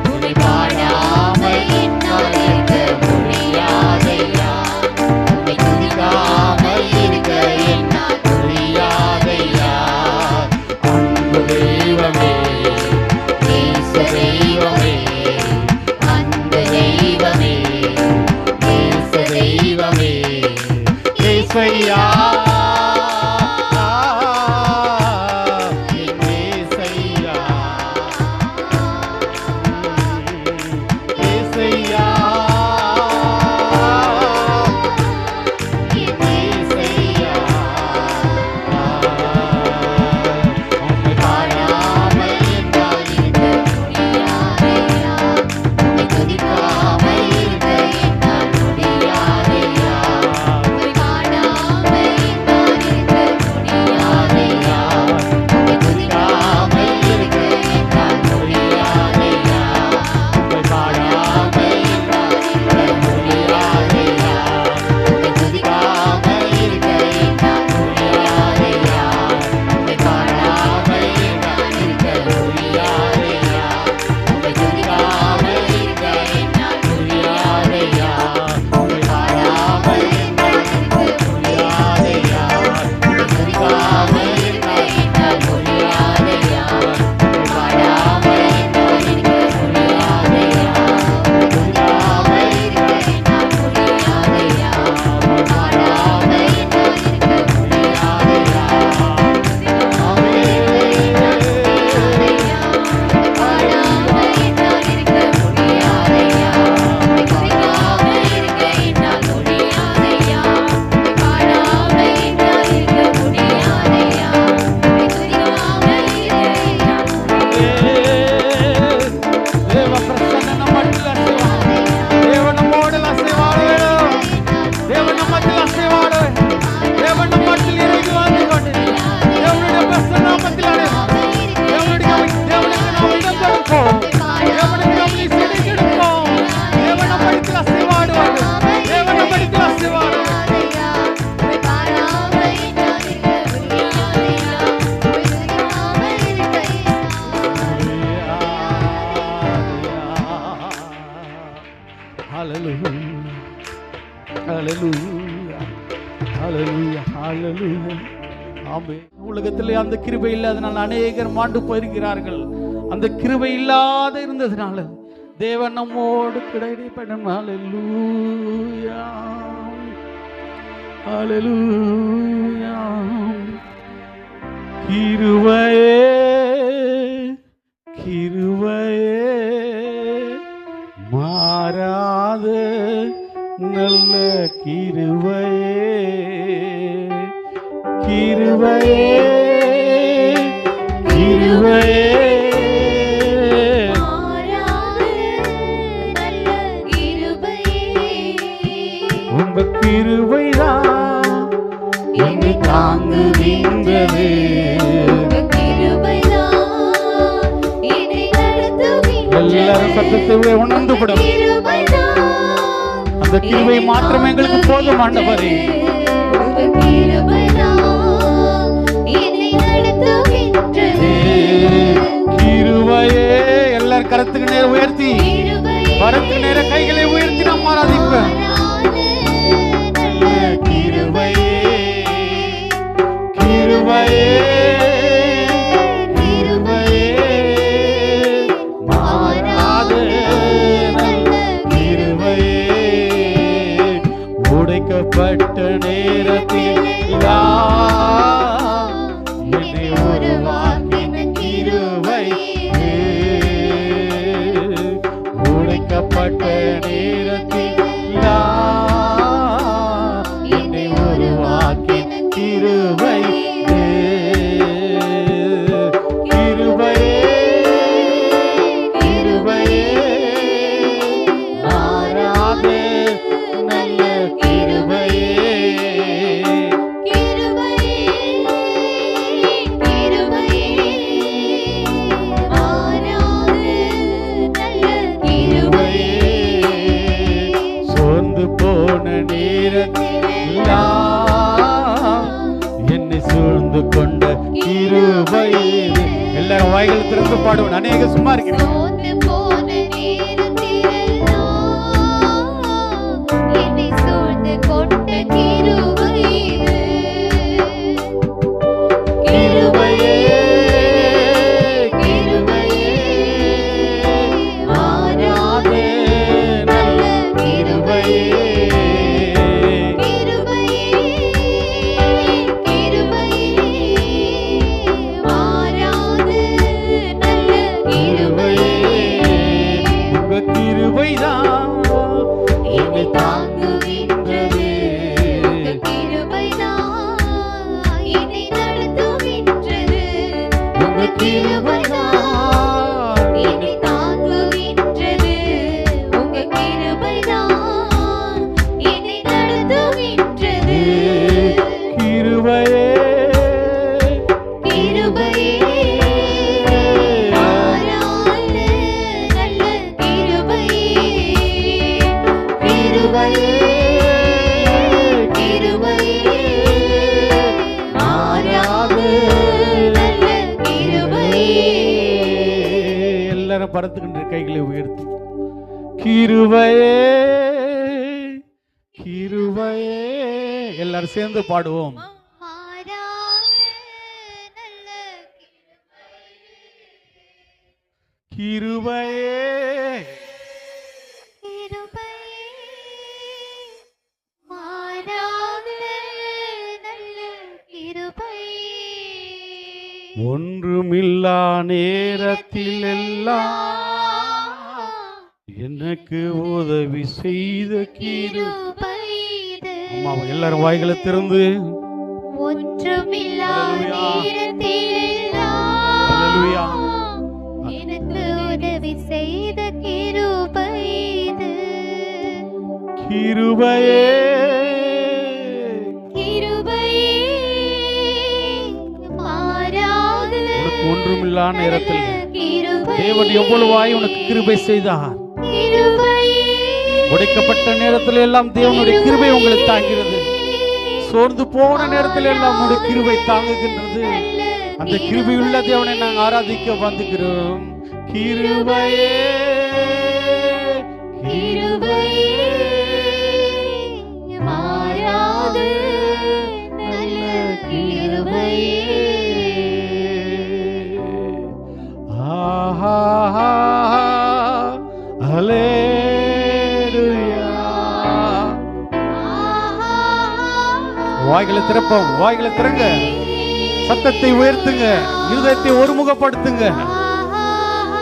உம்மை பாடாமல் என்னால் இருக்க முடியாதையா, உம்மை துதிக்காமல் இருக்க என்னால் முடியாதையா. ஆமே. உலகத்திலே அந்த கிருபை இல்லாதனால அநேகர் மாண்டு போயிருக்கிறார்கள். அந்த கிருபை இல்லாத இருந்ததுனால தேவன் நம்மோடு கிடைப்படும். ஹல்லேலூயா, ஹல்லேலூயா. கிருபையே, கிருபையே, மாறாத நல்ல கிருபையே, கிருபையே, கிருபையே, உங்க கிருபைதான் என்னை தாங்குகின்றது. எல்லாரும் சத்தத்தை உணர்ந்து படும். அந்த கிருபை மாற்றம் எங்களுக்கு போதும் ஆண்டவரே. கிருபையே, எல்லாரும் கரத்துக்கு நேரம் உயர்த்தி, வரத்துக்கு நேர கைகளை உயர்த்தி நாம் ஆராதிப்போம். கிருபையே, கிருபையே, கிருபையே, மாறாத கிருபையே, உடைக்கப்பட்ட நேரத்தில் என்னை உருவாக்கின கிருபை, உடைக்கப்பட்ட நேரத்தில் என்னை உருவாக்கின கிருபை, கிருபையே, கிருபையே, மாறாத நல்ல கிருபையே, சோர்ந்து போன நேரத்தில் என்னை சூழ்ந்து கொண்ட கிருபை. எல்லாரும் வாய்கள் திறந்து பாடுவோம். அநேக சும்மா இருக்கிறேன். பறத்துக்கின்ற கைகளை உயர்த்தி கிருபையே, கிருபையே, எல்லாரும் சேர்ந்து பாடுவோம். கிருபையே, ஒன்றுமில்லா நேரத்தில் எல்லாம் எனக்கு உதவி செய்த கிருபை. அம்மா எல்லாரும் வாய்களை திறந்து ஒன்றுமில்லா நேரத்தில் எல்லாம் எனக்கு உதவி செய்த கிருபை இது. கிருபையே, ஒன்றுமில்லா நேரத்தில் தேவன் எவ்வளவாய் உனக்கு கிருபை செய்தார். உடைக்கப்பட்ட நேரத்தில் எல்லாம் தேவனுடைய கிருபை உங்களை தாங்கிறது. சோர்ந்து போன நேரத்தில் எல்லாம் உங்களுடைய கிருபை தாங்குகின்றது. அந்த கிருபையுள்ள தேவனை நாங்கள் ஆராதிக்க வந்துகிறோம். கிருபையே, கிருபையே, மாறாத நல்ல கிருபை. கிருபையே ஹல்லேலூயா. வாய்களை திறப்போம், வாய்களை திறங்க, சத்தத்தை உயர்த்துங்க, இருதயத்தை ஒருமுகப்படுத்துங்க.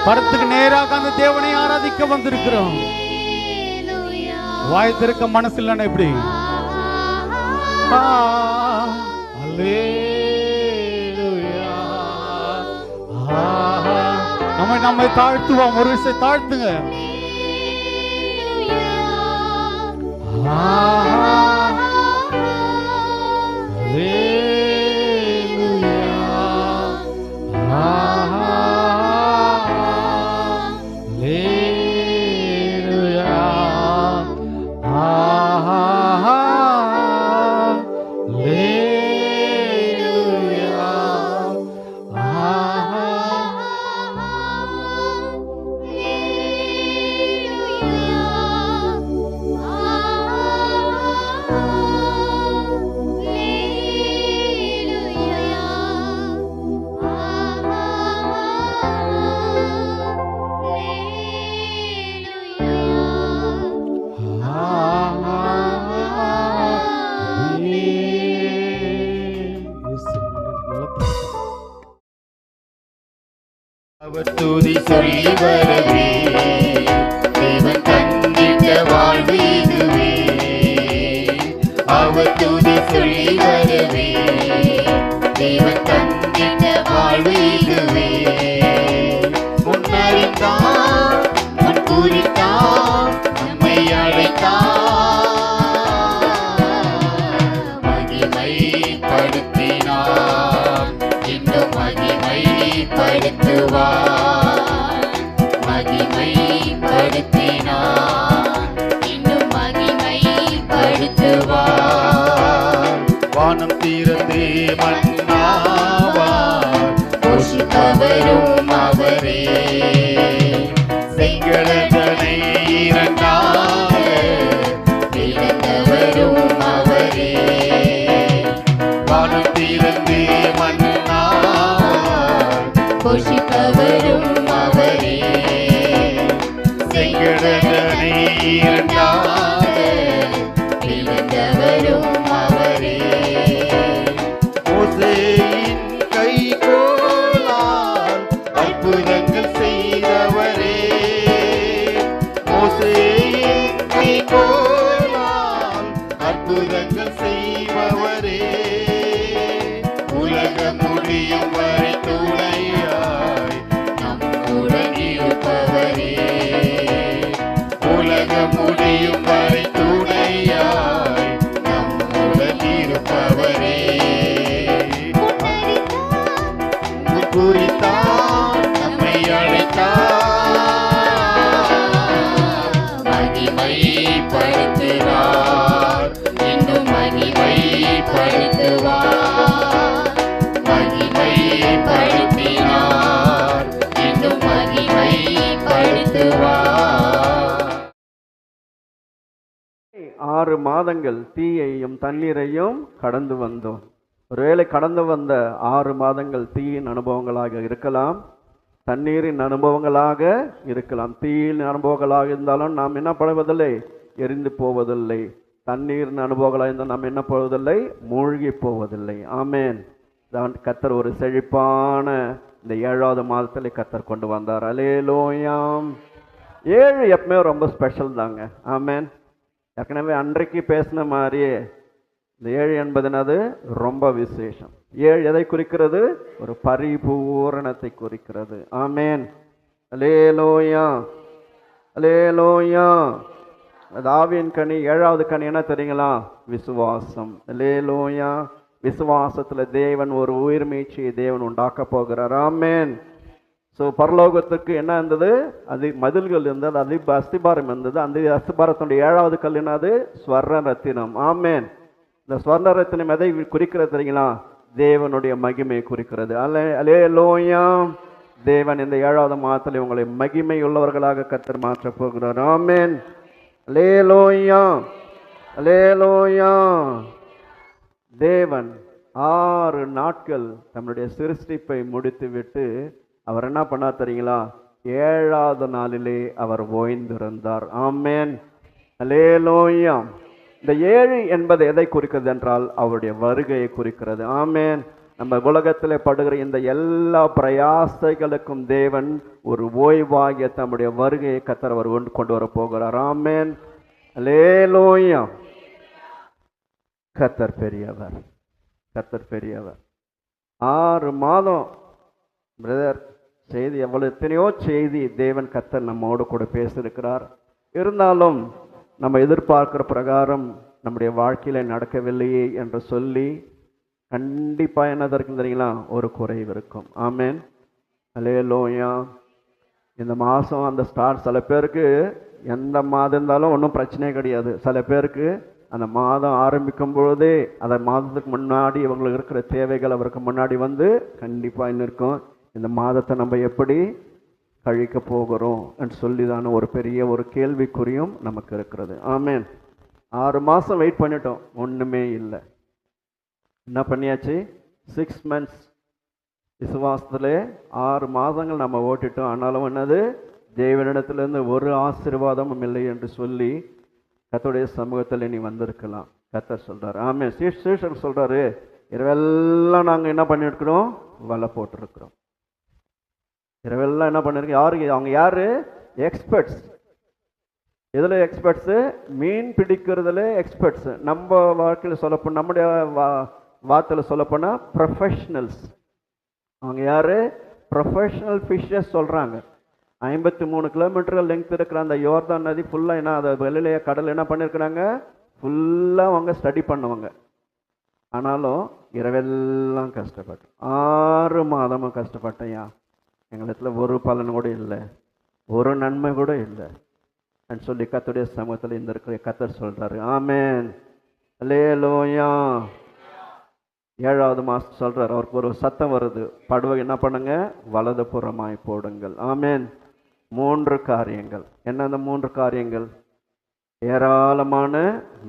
பரத்துக்கு நேராக அந்த தேவனை ஆராதிக்க வந்திருக்கிறோம். வாய் திறக்க மனசு இல்லைன்னா எப்படி? நம்மை தாழ்த்துவோம். ஒரு விஷயம் தாழ்த்துங்க. அவர் துதி சொல்லி வரவே தேவன் தந்திட்ட வாழ்வு இதுவே. அவர் துதி சொல்லி வரவே தேவன் தந்திட்ட வாழ்வு இதுவே. முன்னறிந்தார், முன் குறித்தார், நம்மை அழைத்தார், மகிமைப்படுத்தினார், இன்னும் மகிமைப்படுத்துவார், மகிமைப்படுத்தினார், இன்னும் மகிமைப்படுத்துவார். வானம் திறந்து மன்னாவார், போஷிப்பவரும் அவரே, செங்கடலை இரண்டாக பிளந்தவரும் அவரே. வானம் திறந்து மன்னாவார், போஷிப்பவரும் அவரே, செங்கடலை இரண்டாக பிளந்தவரும் அவரே. மோசேயின் கைகோலால் அற்புதங்கள் செய்தவரே, மோசேயின் கைகோலால் அற்புதங்கள் செய்பவரே, உலகம் முடியும் வரை துணையாய் நம்முடன் இருப்பவரே, உலகம் முடியும் வரை துணையாய் நம்முடன் இருப்பவரே. குறித்தார், நம்மை அழைத்தார், மகிமைப்படுத்தினார், இன்னும் மகிமைப்படுத்துவார், மகிமைப்படுத்தினார், இன்னும் மகிமைப்படுத்துவார். 6 மாதங்கள் தீயையும் தண்ணீரையும் கடந்து வந்தோம். ஒருவேளை கடந்து வந்த 6 மாதங்கள் தீயின் அனுபவங்களாக இருக்கலாம், தண்ணீரின் அனுபவங்களாக இருக்கலாம். தீயின் அனுபவங்களாக இருந்தாலும் நாம் என்ன படுவதில்லை, எரிந்து போவதில்லை. தண்ணீரின் அனுபவங்களாக இருந்தால் நாம் என்ன போவதில்லை, மூழ்கி போவதில்லை. ஆமேன். தான் கர்த்தர் ஒரு செழிப்பான இந்த 7வது மாதத்தில் கர்த்தர் கொண்டு வந்தார். அல்லேலூயாம். 7 எப்பவுமே ரொம்ப ஸ்பெஷல் தாங்க. ஆமேன். ஏற்கனவே அன்றைக்கு பேசின மாதிரியே இந்த 7 என்பதுனது ரொம்ப விசேஷம். 7 எதை குறிக்கிறது? ஒரு பரிபூரணத்தை குறிக்கிறது. ஆமேன். அல்லேலூயா, அல்லேலூயா. அது ஆவியின் கனி. 7வது கனி என்ன தெரியுங்களா? விசுவாசம். அல்லேலூயா. விசுவாசத்தில் தேவன் ஒரு உயிர் மீட்சியை தேவன் உண்டாக்க போகிறார். ஆமேன். ஸோ பரலோகத்துக்கு என்ன இருந்தது? அது மதில்கள் இருந்தது, அது அஸ்திபாரம் இருந்தது. அந்த அஸ்திபாரத்தினுடைய 7வது கல் என்னது? ஸ்வர்ண ரத்தினம். ஆமேன். இந்த ஸ்வர்ண ரத்தினம் எதை குறிக்கிறது தெரியுங்களா? தேவனுடைய மகிமையை குறிக்கிறது. அல்லேலூயா. தேவன் இந்த 7வது மாதத்தில் உங்களை மகிமை உள்ளவர்களாக கர்த்தர் மாற்றப் போகிறார். ஆமேன். அல்லேலூயா, அல்லேலூயா. தேவன் 6 நாட்கள் தம்முடைய சிருஷ்டிப்பை முடித்துவிட்டு அவர் என்ன பண்ணார் தெரியுங்களா? 7வது நாளிலே அவர் ஓய்ந்திருந்தார். ஆமென், அல்லேலூயா. இந்த 7 என்பது எதை குறிக்கிறது என்றால் அவருடைய வருகையை குறிக்கிறது. ஆமென். நம்ம உலகத்தில் படுகிற இந்த எல்லா பிரயாசங்களுக்கும் தேவன் ஒரு ஓய்வாகிய தம்முடைய வருகையை கர்த்தர் அவர் கொண்டு வர போகிறார். ஆமென், அல்லேலூயா. கர்த்தர் பெரியவர், கர்த்தர் பெரியவர். 6 மாதம் பிரதர் செய்தி எவ்வளவு எத்தனையோ செய்தி தேவன் கர்த்தர் நம்மோடு கூட பேசியிருக்கிறார். இருந்தாலும் நம்ம எதிர்பார்க்கிற பிரகாரம் நம்முடைய வாழ்க்கையில நடக்கவில்லையே என்று சொல்லி கண்டிப்பாக என்னது இருக்குன்னு தெரியுங்களா? ஒரு குறைவு இருக்கும். ஆமென், அல்லேலூயா. இந்த மாதம் அந்த சில பேருக்கு எந்த மாதம் இருந்தாலும் ஒன்றும் பிரச்சனையே கிடையாது. சில பேருக்கு அந்த மாதம் ஆரம்பிக்கும் பொழுதே அந்த மாதத்துக்கு முன்னாடி இவங்களுக்கு இருக்கிற தேவைகள் அவருக்கு முன்னாடி வந்து கண்டிப்பாக இன்னும் இருக்கும். இந்த மாதத்தை நம்ம எப்படி கழிக்க போகிறோம் என்று சொல்லிதான ஒரு பெரிய ஒரு கேள்விக்குறியும் நமக்கு இருக்கிறது. ஆமென். 6 மாதம் வெயிட் பண்ணிட்டோம், ஒன்றுமே இல்லை. என்ன பண்ணியாச்சு? 6 months விசுவாசத்துல 6 மாதங்கள் நம்ம ஓட்டிட்டோம். ஆனாலும் என்னது? தேவனிடத்திலிருந்து ஒரு ஆசீர்வாதமும் இல்லை என்று சொல்லி கர்த்தருடைய சமூகத்தில் நீ வந்திருக்கலாம். கர்த்தர் சொல்றாரு. ஆமென். சீஷர் சொல்றாரு, இரவெல்லாம் நாங்கள் என்ன பண்ணிருக்கிறோம்? வலை போட்டிருக்கிறோம். இரவெல்லாம் என்ன பண்ணிருக்கோம்? யாருக்கு? அவங்க யாரு? எக்ஸ்பர்ட்ஸ். எதில் எக்ஸ்பர்ட்ஸு? மீன் பிடிக்கிறதுல எக்ஸ்பர்ட்ஸு. நம்ம வாழ்க்கையில் சொல்லப்போனால், நம்முடைய வார்த்தையில் சொல்லப்போனால் ப்ரொஃபஷனல்ஸ். அவங்க யாரு? ப்ரொஃபஷனல் ஃபிஷர்ஸ் சொல்கிறாங்க. 53 கிலோமீட்டர் லெங்க் இருக்கிற அந்த யோர்தான் நதி ஃபுல்லாக என்ன, அதை வெளியிலேயே கடல் என்ன பண்ணியிருக்கிறாங்க? ஃபுல்லாக அவங்க ஸ்டடி பண்ணுவாங்க. ஆனாலும் இரவெல்லாம் கஷ்டப்பட்டேன், 6 மாதமும் கஷ்டப்பட்டேன்யா, எங்களிடத்துல ஒரு பலன் கூட இல்லை, ஒரு நன்மை கூட இல்லை சொல்லி கர்த்தருடைய சமூகத்தில் இந்த இருக்கிற கர்த்தர் சொல்றாரு. ஆமென், அல்லேலூயா. 7வது மாதம் சொல்றாரு, அவருக்கு ஒரு சத்தம் வருது, படவை என்ன பண்ணுங்க? வலது புறமாய் போடுங்கள். ஆமென். 3 காரியங்கள். என்ன அந்த 3 காரியங்கள்? ஏராளமான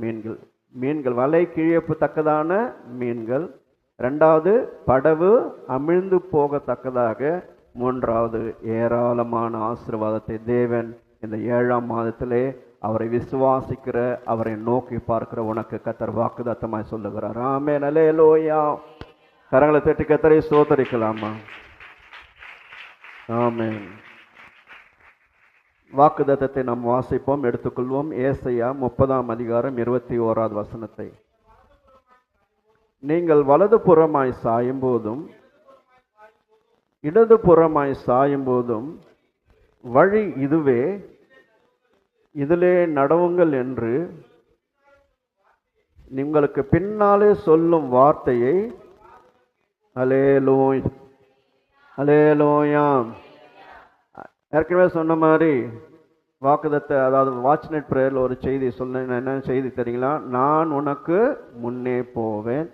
மீன்கள், மீன்கள் வலை கிழியத்தக்கதான மீன்கள். 2வது படவு அமிழ்ந்து போகத்தக்கதாக. 3வது ஏராளமான ஆசீர்வாதத்தை தேவன் இந்த 7ஆம் மாதத்திலே அவரை விசுவாசிக்கிற, அவரை நோக்கி பார்க்கிற உனக்கு கர்த்தர் வாக்குத்தத்தமாய் சொல்லுகிறார். ஆமென், அல்லேலூயா. கரங்களை தட்டி கர்த்தரை ஸ்தோத்திரிக்கலாமா? ஆமென். வாக்குத்தத்தத்தை நாம் வாசிப்போம், எடுத்துக்கொள்வோம். ஏசாயா 30ஆம் அதிகாரம் 21வது வசனத்தை. நீங்கள் வலது புறமாய் சாயும் போதும் இடது புறமாய் சாயும் போதும் வழி இதுவே, இதிலே நடவுங்கள் என்று உங்களுக்கு பின்னாலே சொல்லும் வார்த்தையை அல்லேலூயா, அல்லேலூயா. ஏற்கனவே சொன்ன மாதிரி வாக்குத்தத்தை, அதாவது வாட்ச்நெட் பிரேயரில் ஒரு செய்தி சொன்னேன். என்ன செய்தி தெரியுங்களா? நான் உனக்கு முன்னே போவேன்,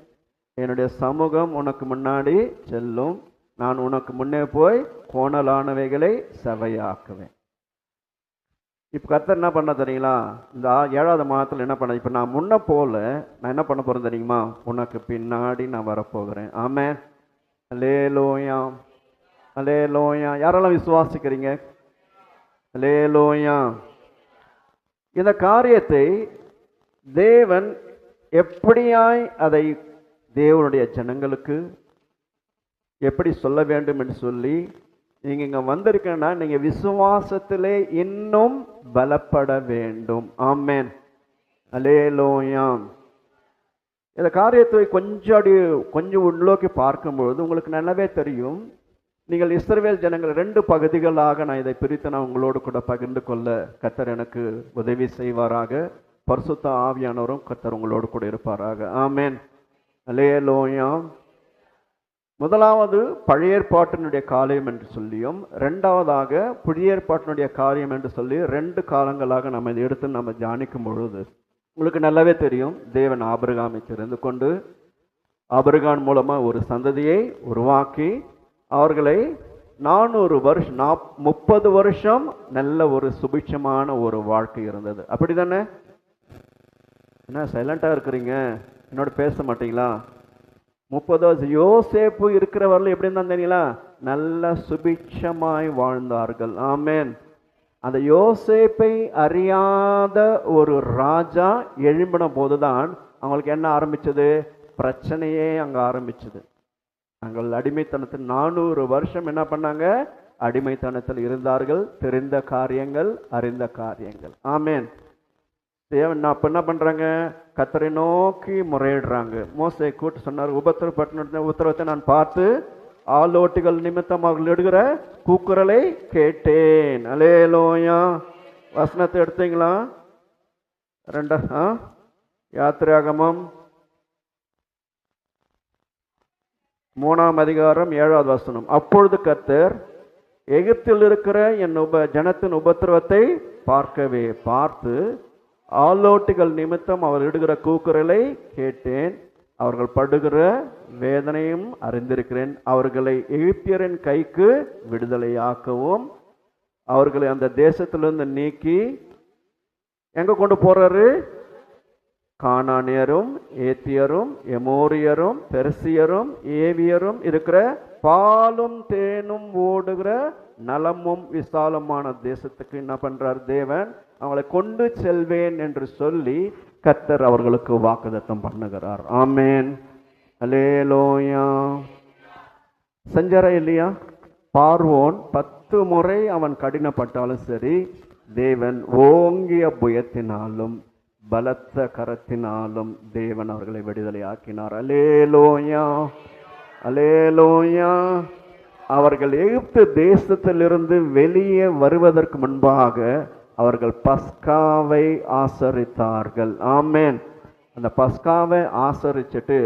என்னுடைய சமூகம் உனக்கு முன்னாடி செல்லும், நான் உனக்கு முன்னே போய் கோணலானவைகளை செவையாக்குவேன். இப்போ கர்த்தர் என்ன பண்ண தெரியுங்களா? இந்த 7வது மாதத்தில் என்ன பண்ண, இப்போ நான் முன்ன போல நான் என்ன பண்ண போகிறேன் தெரியுமா? உனக்கு பின்னாடி நான் வரப்போகிறேன். ஆமென், அல்லேலூயா, அல்லேலூயா. யாரெல்லாம் விசுவாசிக்கிறீங்க? அல்லேலூயா. இந்த காரியத்தை தேவன் எப்படியாய் அதை தேவனுடைய ஜனங்களுக்கு எப்படி சொல்ல வேண்டும் என்று சொல்லி நீங்க இங்க வந்திருக்கேன்னா, நீங்க விசுவாசத்திலே இன்னும் பலப்பட வேண்டும். ஆமென், அல்லேலூயா. இந்த காரியத்தை கொஞ்சம் உள்ளோக்கி பார்க்கும்பொழுது உங்களுக்கு நல்லாவே தெரியும். நீங்கள் இஸ்ரவேல் ஜனங்கள் 2 பகுதிகளாக நான் இதை பிரித்து நான் உங்களோடு கூட பகிர்ந்து கொள்ள கர்த்தர் எனக்கு உதவி செய்வாராக. பரிசுத்த ஆவியானவரும் கர்த்தர் உங்களோடு கூட இருப்பாராக. ஆமென், அல்லேலூயா. முதலாவது பழைய ஏற்பாட்டினுடைய காரியம் என்று சொல்லியும், 2வதாக புதிய ஏற்பாட்டினுடைய காரியம் என்று சொல்லி 2 காலங்களாக நம்ம இதை எடுத்து நம்ம தியானிக்கும் பொழுது உங்களுக்கு நல்லாவே தெரியும், தேவன் ஆபிரகாமை தெரிந்து கொண்டு ஆபிரகாம் மூலமா ஒரு சந்ததியை உருவாக்கி அவர்களை 400 வருஷம் 30 வருஷம் நல்ல ஒரு சுபிட்சமான ஒரு வாழ்க்கை இருந்தது. அப்படி தானே? என்ன சைலண்டா இருக்கிறீங்க? என்னோட பேச மாட்டீங்களா? 30 வருஷம் யோசேப்பு இருக்கிறவர்கள் எப்படி இருந்தான் தெரியுங்களா? நல்ல சுபிட்சமாய் வாழ்ந்தார்கள். ஆமென். அந்த யோசேப்பை அறியாத ஒரு ராஜா எழும்பின போதுதான் அவங்களுக்கு என்ன ஆரம்பிச்சது? பிரச்சனையே அங்க ஆரம்பிச்சது. நாங்கள் அடிமைத்தனத்தில் 400 வருஷம் என்ன பண்ணாங்க? அடிமைத்தனத்தில் இருந்தார்கள். தெரிந்த காரியங்கள், அறிந்த காரியங்கள். ஆமென். தேவன் அப்ப என்ன பண்றாங்க? கர்த்தரை நோக்கி முறையிடுறாங்க. மோசே கூட்டு சொன்னார், உபத்திரப்பட்ட உத்தரவத்தை நான் பார்த்து ஆலோட்டிகள் நிமித்தம் அவர்கள் எடுக்கிற கூக்குரலை கேட்டேன். அல்லேலூயா. வசனத்தை எடுத்தீங்களா? யாத்திராகமம் 3ஆம் அதிகாரம் 7வது வசனம். அப்பொழுது கர்த்தர் எகிப்தில் இருக்கிற என் ஜனத்தின் உபத்திரவத்தை பார்த்து ஆலோட்டிகள் நிமித்தம் அவர் இடுகிற கூக்குரலை கேட்டேன். அவர்கள் படுகிற வேதனையும் அறிந்திருக்கிறேன். அவர்களை எகிப்தியரின் கைக்கு விடுதலையாக்கவும் அவர்களை அந்த தேசத்திலிருந்து நீக்கி எங்க கொண்டு போறாரு? கானானியரும், ஏத்தியரும், எமோரியரும், பெர்சியரும், ஏவியரும் இருக்கிற பாலும் தேனும் ஓடுகிற நலமும் விசாலமான தேசத்துக்கு என்ன பண்றார் தேவன்? அவங்களை கொண்டு செல்வேன் என்று சொல்லி கர்த்தர் அவர்களுக்கு வாக்குத்தத்தம் பண்ணுகிறார். ஆமென். அல்லேலூயா. செஞ்சாரா இல்லையா? பார்வோன் 10 முறை அவன் கடினப்பட்டாலும் சரி, தேவன் ஓங்கிய புயத்தினாலும் பலத்த கரத்தினாலும் தேவன் அவர்களை விடுதலை ஆக்கினார். அல்லேலூயா, அல்லேலூயா. அவர்கள் எகிப்து தேசத்திலிருந்து வெளியே வருவதற்கு முன்பாக அவர்கள் பஸ்காவை ஆசரித்தார்கள். ஆமென். அந்த பஸ்காவை ஆசரிச்சுட்டு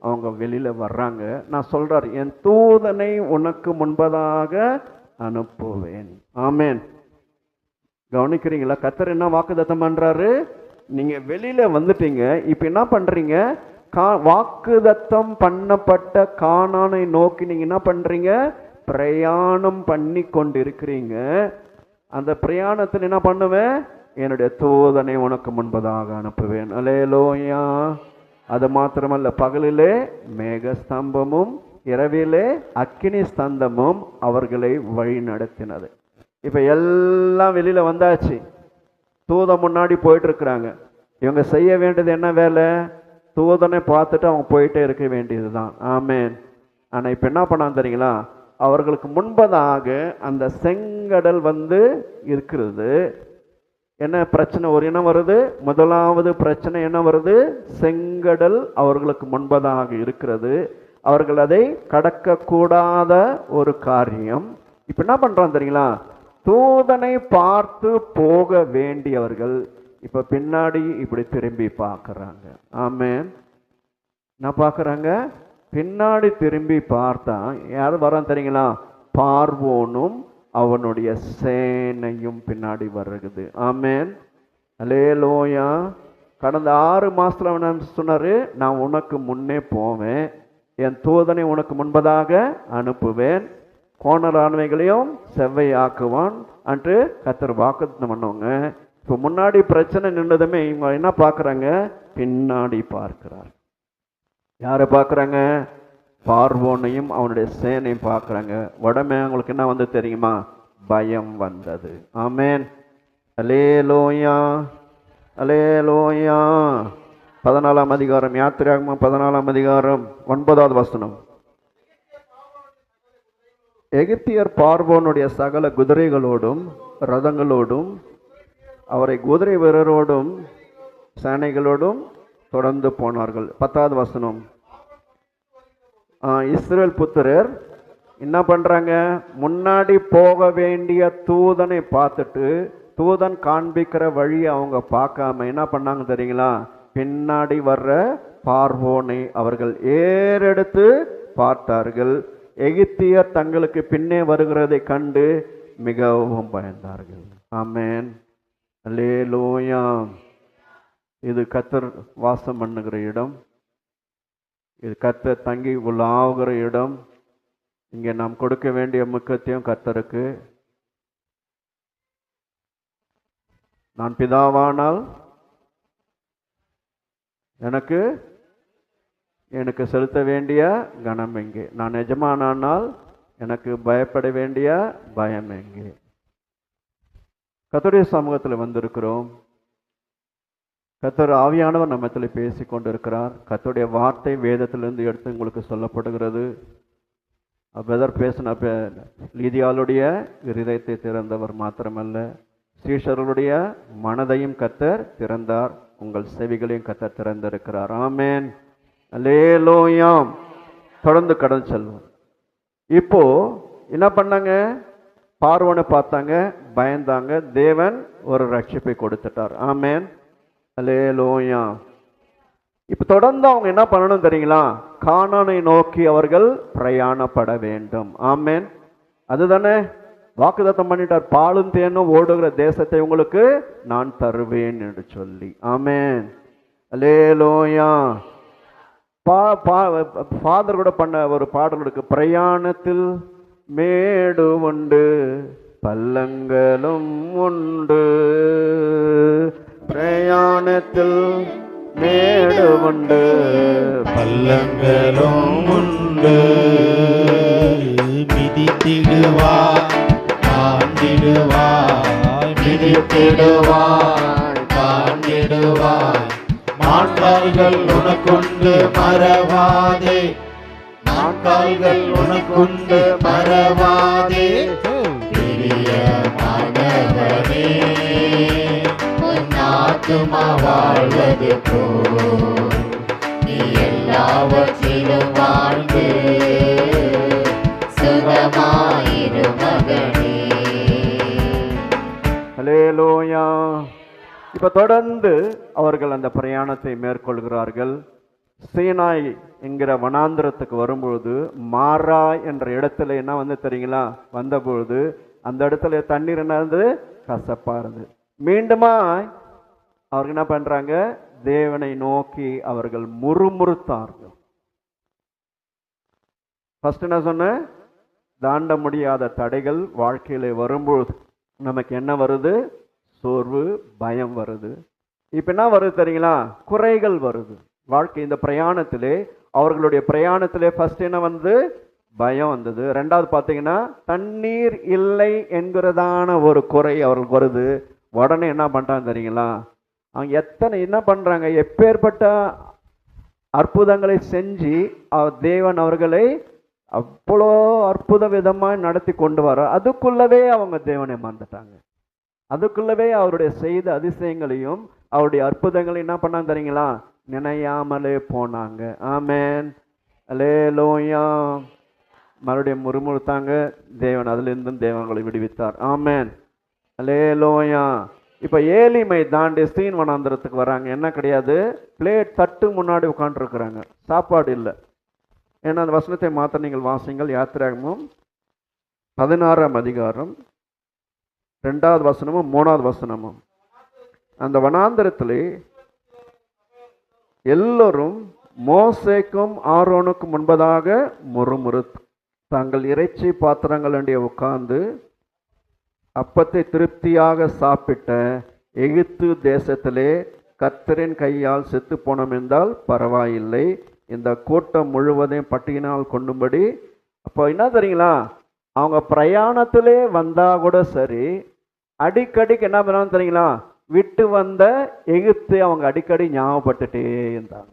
அவங்க வெளியில வர்றாங்க. நான் சொல்றார், என் தூதனை உனக்கு முன்பதாக அனுப்புவேன். ஆமென். கவனிக்கிறீங்களா? கர்த்தர் என்ன வாக்குத்தத்தம் பண்றாரு? நீங்க வெளியில வந்துட்டீங்க, இப்ப என்ன பண்றீங்க? வாக்குத்தத்தம் பண்ணப்பட்ட கானானை நோக்கி நீங்க என்ன பண்றீங்க? பிரயாணம் பண்ணி கொண்டிருக்கிறீங்க. அந்த பிரயாணத்தில் என்ன பண்ணுவேன்? என்னுடைய தூதனை உனக்கு முன்பதாக அனுப்புவேன். அல்லேலூயா. அது மாத்திரமல்ல, பகலிலே மேகஸ்தம்பமும் இரவிலே அக்கினி ஸ்தந்தமும் அவர்களை வழி நடத்தினது. இப்ப எல்லாம் வெளியில வந்தாச்சு. தூதன் முன்னாடி போயிட்டு இருக்கிறாங்க. இவங்க செய்ய வேண்டியது என்ன வேலை? தூதனை பார்த்துட்டு அவங்க போயிட்டே இருக்க வேண்டியதுதான். ஆமென். ஆனா இப்ப என்ன பண்ணாங்க தெரியுங்களா? அவர்களுக்கு முன்பதாக அந்த செங்கடல் வந்து இருக்கிறது. என்ன பிரச்சனை? ஒரு இனம் வருது. முதலாவது பிரச்சனை என்ன வருது? செங்கடல் அவர்களுக்கு முன்பதாக இருக்கிறது. அவர்கள் அதை கடக்க கூடாத ஒரு காரியம். இப்ப என்ன பண்றாங்க தெரியுங்களா? தூதனை பார்த்து போக வேண்டியவர்கள் இப்ப பின்னாடி இப்படி திரும்பி பார்க்கறாங்க. ஆமென். என்ன பார்க்கறாங்க? பின்னாடி திரும்பி பார்த்தா யார் வரான் தெரியுங்களா? பார்வோனும் அவனுடைய சேனையும் பின்னாடி வருகிறது. ஆமென். அல்லேலூயா. கடந்த 6 மாசத்துல அவன் சொன்னாரு, நான் உனக்கு முன்னே போவேன், என் தூதனை உனக்கு முன்பதாக அனுப்புவேன், கோணலானவைகளையும் செவ்வையாக்குவான் என்று கர்த்தர் வாக்குத்தத்தம் பண்ணுவாங்க. இப்போ முன்னாடி பிரச்சனை நின்றதுமே இவங்க என்ன பார்க்குறாங்க? பின்னாடி பார்க்கிறார். யாரை பார்க்குறாங்க? பார்வோனையும் அவனுடைய சேனையும் பார்க்குறாங்க. உடனே அவங்களுக்கு என்ன வந்து தெரியுமா? பயம் வந்தது. ஆமென். அல்லேலூயா, அல்லேலூயா. 14ஆம் அதிகாரம், யாத்திராகமம் 14ஆம் அதிகாரம் 9வது வசனம். எகிப்தியர் பார்வோனுடைய சகல குதிரைகளோடும் ரதங்களோடும் அவரை குதிரை வீரரோடும் சேனைகளோடும் தொடர்ந்து போனார்கள். 10வது வசனம். இஸ்ரவேல் புத்திரர் என்ன பண்றாங்க? முன்னாடி போக வேண்டிய தூதனை பார்த்துட்டு தூதன் காண்பிக்கிற வழியை அவங்க பார்க்காம என்ன பண்ணாங்க தெரியுங்களா? பின்னாடி வர்ற பார்வோனை அவர்கள் ஏறெடுத்து பார்த்தார்கள். எகிப்தியர் தங்களுக்கு பின்னே வருகிறதை கண்டு மிகவும் பயந்தார்கள். ஆமென். அல்லேலூயா. இது கர்த்தர் வாசம் பண்ணுகிற இடம். இது கர்த்தர் தங்கி உள்ளாகிற இடம். இங்கே நாம் கொடுக்க வேண்டிய முக்கியத்துவம் கர்த்தருக்கு. நான் பிதாவானால் எனக்கு எனக்கு செலுத்த வேண்டிய கனம் எங்கே? நான் எஜமானால் எனக்கு பயப்பட வேண்டிய பயம் எங்கே? கர்த்தருடைய சமூகத்தில் வந்திருக்கிறோம். கர்த்தர் ஆவியானவர் நம்மத்தில் பேசி கொண்டிருக்கிறார். கர்த்தருடைய வார்த்தை வேதத்திலிருந்து எடுத்து உங்களுக்கு சொல்லப்படுகிறது. பிரதர் பேசின லீதியாளுடைய இருதயத்தை திறந்தவர் மாத்திரமல்ல, சீஷர்களுடைய மனதையும் கர்த்தர் திறந்தார். உங்கள் செவிகளையும் கர்த்தர் திறந்திருக்கிறார். ஆமென், அல்லேலூயா. தொடர்ந்து கடந்து செல்வோம். இப்போ என்ன பண்ணாங்க? பார்வோனை பார்த்தாங்க, பயந்தாங்க. தேவன் ஒரு ரட்சிப்பை கொடுத்துட்டார். ஆமென், அல்லேலூயா. இப்ப தொடர்ந்து அவங்க என்ன பண்ணணும் தெரியுங்களா? கானானை நோக்கி அவர்கள் பிரயாணப்பட வேண்டும். ஆமென், அதுதானே வாக்குத்தத்தம் பண்ணிட்டார். பாலும் தேனும் ஓடுகிற தேசத்தை உங்களுக்கு நான் தருவேன் என்று சொல்லி. ஆமென், அல்லேலூயா. ஃபாதர் கூட பண்ண ஒரு பாடல் இருக்கு. பிரயாணத்தில் மேடு உண்டு, பள்ளங்களும் உண்டு. பிரயாணத்தில் மேடு உண்டு, பள்ளங்களும் உண்டு. மிதித்திடுவாய், தாண்டிடுவாய், மிதித்திடுவாய், தாண்டிடுவாய். மான்கால்கள் உனக்குண்டு மறவாதே, மான்கால்கள் உனக்குண்டு மறவாதே. பிரியமானவனே, உன் ஆத்துமா வாழ்வது போல் நீ எல்லாவற்றிலும் வாழ்ந்து சுகமாயிரு மகனே. அல்லேலூயா. இப்ப தொடர்ந்து அவர்கள் அந்த பிரயாணத்தை மேற்கொள்கிறார்கள். சீனாய் என்கிற வனாந்திரத்துக்கு வரும்பொழுது மாரா என்ற இடத்துல என்ன வந்து தெரியுங்களா? வந்தபொழுது அந்த இடத்துல தண்ணீர் என்ன இருந்தது? கசப்பா இருந்தது. மீண்டுமா அவர்கள் என்ன பண்றாங்க? தேவனை நோக்கி அவர்கள் முறுமுறுத்தார்கள். ஃபர்ஸ்ட் என்ன சொன்ன? தாண்ட முடியாத தடைகள் வாழ்க்கையில வரும்பொழுது நமக்கு என்ன வருது? சோர்வு, பயம் வருது. இப்ப என்ன வருது தெரியுங்களா? குறைகள் வருது. வாழ்க்கை இந்த பிரயாணத்திலே, அவர்களுடைய பிரயாணத்திலே ஃபர்ஸ்ட் என்ன வந்து? பயம் வந்தது. ரெண்டாவது பார்த்தீங்கன்னா தண்ணீர் இல்லை என்கிறதான ஒரு குறை அவர்களுக்கு வருது. உடனே என்ன பண்றாங்க தெரியுங்களா? அவங்க என்ன பண்றாங்க? எப்பேற்பட்ட அற்புதங்களை செஞ்சு தேவன் அவர்களை அவ்வளோ அற்புத விதமாக நடத்தி கொண்டு வர, அதுக்குள்ளவே அவங்க தேவனை மறந்துட்டாங்க. அதுக்குள்ளவே அவருடைய செய்த அதிசயங்களையும் அவருடைய அற்புதங்களையும் என்ன பண்ணாங்க தெரியுங்களா? நினையாமலே போனாங்க. ஆமென், அல்லேலூயா. மறுபடியும் முறுமுறுத்தாங்க. தேவன் அதிலிருந்தும் தேவங்களை விடுவித்தார். ஆமென், அல்லேலூயா. இப்ப ஏலிமை தாண்டி சீன் வனாந்திரத்துக்கு வராங்க. என்ன கிடையாது? பிளேட் தட்டு முன்னாடி உட்காந்துருக்குறாங்க. சாப்பாடு இல்லை. ஏன்னா அந்த வசனத்தை மாற்ற நீங்கள் வாசிங்கள். யாத்திராகமும் 16ஆம் அதிகாரம் 2வது வசனமும் 3வது வசனமும். அந்த வனாந்திரத்திலே எல்லோரும் மோசேக்கும் ஆரோனுக்கும் முன்பதாக முறுமுறுத்து தங்கள் இறைச்சி பாத்திரங்கள் அண்டிய உட்கார்ந்து அப்பத்தை திருப்தியாக சாப்பிட்ட எகிப்து தேசத்திலே கர்த்தரின் கையால் செத்து போனோம் என்றால் பரவாயில்லை, இந்த கூட்டம் முழுவதையும் பட்டியினால் கொண்டும்படி. அப்போ என்ன தெரியுங்களா? அவங்க பிரயாணத்திலே வந்தா கூட சரி, அடிக்கடிக்கு என்ன பண்ணாலும் தெரியுங்களா? விட்டு வந்த எகிப்து அவங்க அடிக்கடி ஞாபகப்பட்டுட்டே இருந்தாங்க.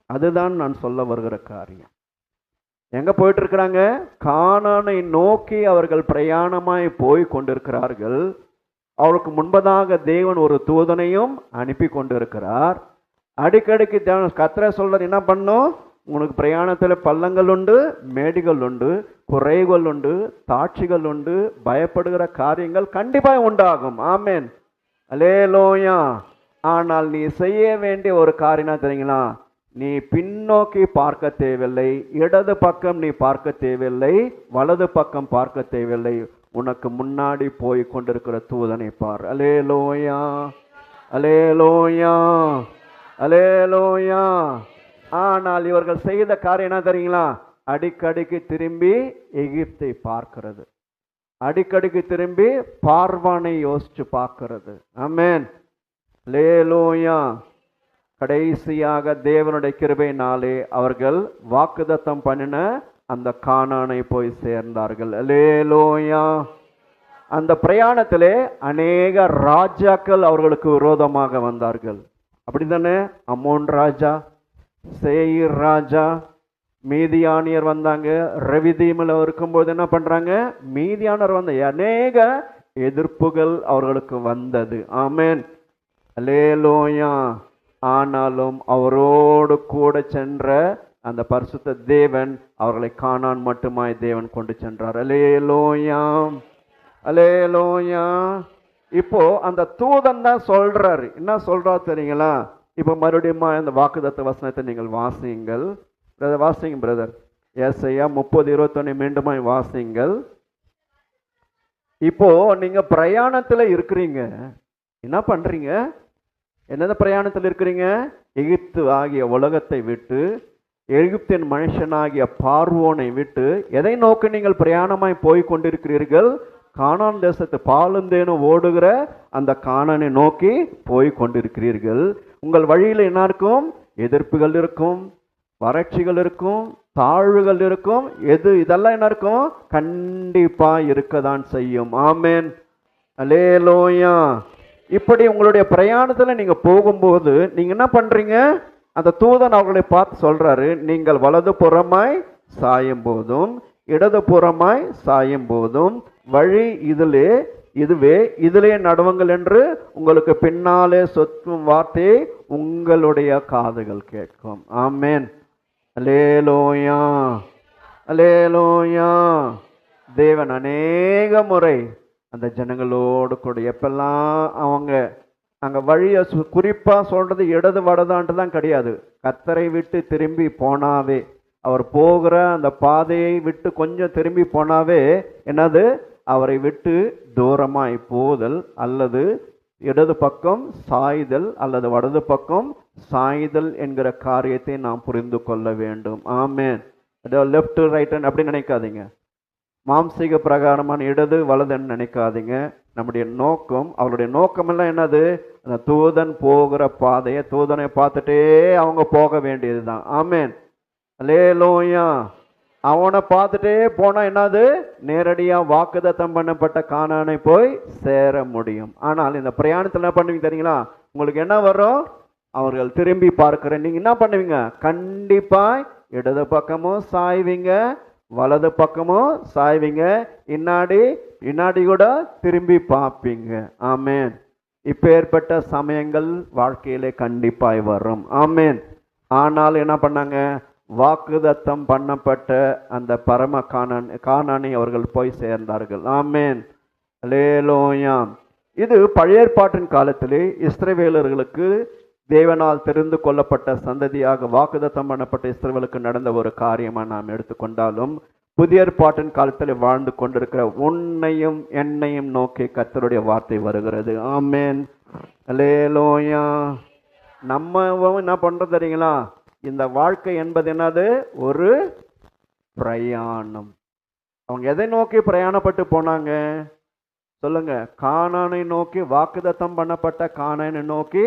அதுதான் நான் சொல்ல வருகிற காரியம். எங்க போயிட்டு இருக்கிறாங்க? கானானை நோக்கி அவர்கள் பிரயாணமாய் போய் கொண்டிருக்கிறார்கள். அவருக்கு முன்பதாக தேவன் ஒரு தூதனையும் அனுப்பி கொண்டிருக்கிறார். அடிக்கடிக்கு தேவன் கர்த்தர் சொல்றார், என்ன பண்ணும்? உனக்கு பிரயாணத்தில் பள்ளங்கள் உண்டு, மேடுகள் உண்டு, குறைகள் உண்டு, தாட்சிகள் உண்டு, பயப்படுகிற காரியங்கள் கண்டிப்பாக உண்டாகும். ஆமென், அல்லேலூயா. ஆனால் நீ செய்ய வேண்டிய ஒரு காரியம் தெரியுங்களா? நீ பின்னோக்கி பார்க்க தேவையில்லை, இடது பக்கம் நீ பார்க்க தேவையில்லை, வலது பக்கம் பார்க்க தேவையில்லை. உனக்கு முன்னாடி போய் கொண்டிருக்கிற தூதனை பார். அல்லேலூயா, அல்லேலூயா, அல்லேலூயா. ஆனால் இவர்கள் செய்த காரியம் என்ன தெரியுங்களா? அடிக்கடிக்கு திரும்பி எகிப்தை பார்க்கிறது, அடிக்கடிக்கு திரும்பி பார்வானை யோசிச்சு பார்க்கிறது. ஆமென், அல்லேலூயா. கடைசியாக தேவனுடைய கிருபையினாலே அவர்கள் வாக்குத்தத்தம் பண்ணின அந்த கானானை போய் சேர்ந்தார்கள். அல்லேலூயா. அந்த பிரயாணத்திலே அநேக ராஜாக்கள் அவர்களுக்கு விரோதமாக வந்தார்கள். அப்படித்தானே? அம்மோன் ராஜா, சேயீர் ராஜா, மீதியானியர் வந்தாங்க. ரெவிதீமில் இருக்கும்போது என்ன பண்றாங்க? மீதியானர் வந்த அநேக எதிர்ப்புகள் அவர்களுக்கு வந்தது. ஆமென். அல்லேலூயா. ஆனாலும் அவரோடு கூட சென்ற அந்த பரிசுத்த தேவன் அவர்களை கானான் மட்டுமாய் தேவன் கொண்டு சென்றார். அல்லேலூயா, அல்லேலூயா. இப்போ அந்த தூதன் தான் சொல்றாரு. என்ன சொல்றாரு தெரியுங்களா? இப்போ மறுபடியும் அந்த வாக்குத்தத்த வசனத்தை நீங்கள் வாசியுங்கள். வாசிங்க பிரதர். ஏசாயா 30:21 மீண்டுமாய் வாசிங்கள். இப்போ நீங்க பிரயாணத்துல இருக்கிறீங்க. என்ன பண்றீங்க? என்னென்ன பிரயாணத்தில் இருக்கிறீங்க? எகிப்து ஆகிய உலகத்தை விட்டு, எகிப்தின் மனுஷனாகிய பார்வோனை விட்டு எதை நோக்கி நீங்கள் பிரயாணமாய் போய் கொண்டிருக்கிறீர்கள்? கானான் தேசத்து பாலும் தேனும் ஓடுகிற அந்த கானானை நோக்கி போய் கொண்டிருக்கிறீர்கள். உங்கள் வழியில் என்ன இருக்கும்? எதிர்ப்புகள் இருக்கும், வறட்சிகள் இருக்கும், தாழ்வுகள் இருக்கும். இதெல்லாம் என்ன இருக்கும்? கண்டிப்பா இருக்கதான் செய்யும். ஆமென். அல்லேலூயா. இப்படி உங்களுடைய பிரயாணத்துல நீங்க போகும்போது நீங்க என்ன பண்றீங்க? அந்த தூதன் அவர்களை பார்த்து சொல்றாரு, நீங்கள் வலது புறமாய் சாயும் போதும் இடது புறமாய் சாயும் போதும் வழி இதிலே நடுவுங்கள் என்று உங்களுக்கு பின்னாலே சொத்தும் வார்த்தையை உங்களுடைய காதுகள் கேட்கும். ஆமென். அல்லேலூயா, அல்லேலூயா. தேவன் அநேக முறை அந்த ஜனங்களோடு கூட எப்பெல்லாம் அவங்க அங்கே வழியை குறிப்பாக சொல்கிறது இடது வடதான்ட்டுலாம் கிடையாது. கர்த்தரை விட்டு திரும்பி போனாவே, அவர் போகிற அந்த பாதையை விட்டு கொஞ்சம் திரும்பி போனாவே என்னது? அவரை விட்டு தூரமாய் போதல், அல்லது இடது பக்கம் சாய்தல் அல்லது வலது பக்கம் சாய்தல் என்கிற காரியத்தை நாம் புரிந்து கொள்ள வேண்டும். ஆமென். லெஃப்ட் ரைட் அப்படி நினைக்காதீங்க. மாம்சீக பிரகாரமான இடது வலதுன்னு நினைக்காதீங்க. நம்முடைய நோக்கம், அவருடைய நோக்கம் எல்லாம் என்னது? அந்த தூதன் போகிற பாதையை, தூதனை பார்த்துட்டே அவங்க போக வேண்டியது தான். ஆமென். அல்லேலூயா. அவனை பார்த்துட்டே போனா என்னது? நேரடியா வாக்குத்தத்தம் பண்ணப்பட்ட கானானை போய் சேர முடியும். ஆனால் இந்த பிரயாணத்தில் என்ன பண்ணுவீங்க தெரியுங்களா? உங்களுக்கு என்ன வரும்? அவர்கள் திரும்பி பார்க்கிறேன். நீங்க என்ன பண்ணுவீங்க? கண்டிப்பா இடது பக்கமும் சாய்வீங்க, வலது பக்கமும் சாய்வீங்க, இன்னாடி கூட திரும்பி பார்ப்பீங்க. ஆமென். இப்பேற்பட்ட சமயங்கள் வாழ்க்கையிலே கண்டிப்பாய் வரும். ஆமென். ஆனால் என்ன பண்ணாங்க? வாக்குத்தத்தம் பண்ணப்பட்ட அந்த பரம கானானை அவர்கள் போய் சேர்ந்தார்கள். ஆமென். அல்லேலூயா. இது பழைய ஏற்பாட்டின் காலத்திலே இஸ்ரவேலர்களுக்கு தேவனால் தெரிந்து கொள்ளப்பட்ட சந்ததியாக வாக்குத்தத்தம் பண்ணப்பட்ட இஸ்ரவேலுக்கு நடந்த ஒரு காரியமா நாம் எடுத்துக்கொண்டாலும், புதிய ஏற்பாட்டின் காலத்தில் வாழ்ந்து கொண்டிருக்கிற உன்னையும் என்னையும் நோக்கி கர்த்தருடைய வார்த்தை வருகிறது. ஆமென். அல்லேலூயா. நம்ம என்ன பண்றது தெரியுங்களா? இந்த வாழ்க்கை என்பது என்னது? ஒரு பிரயாணம். அவங்க எதை நோக்கி பிரயாணப்பட்டு போனாங்க சொல்லுங்க? கானானை நோக்கி, வாக்குத்தத்தம் பண்ணப்பட்ட கானானை நோக்கி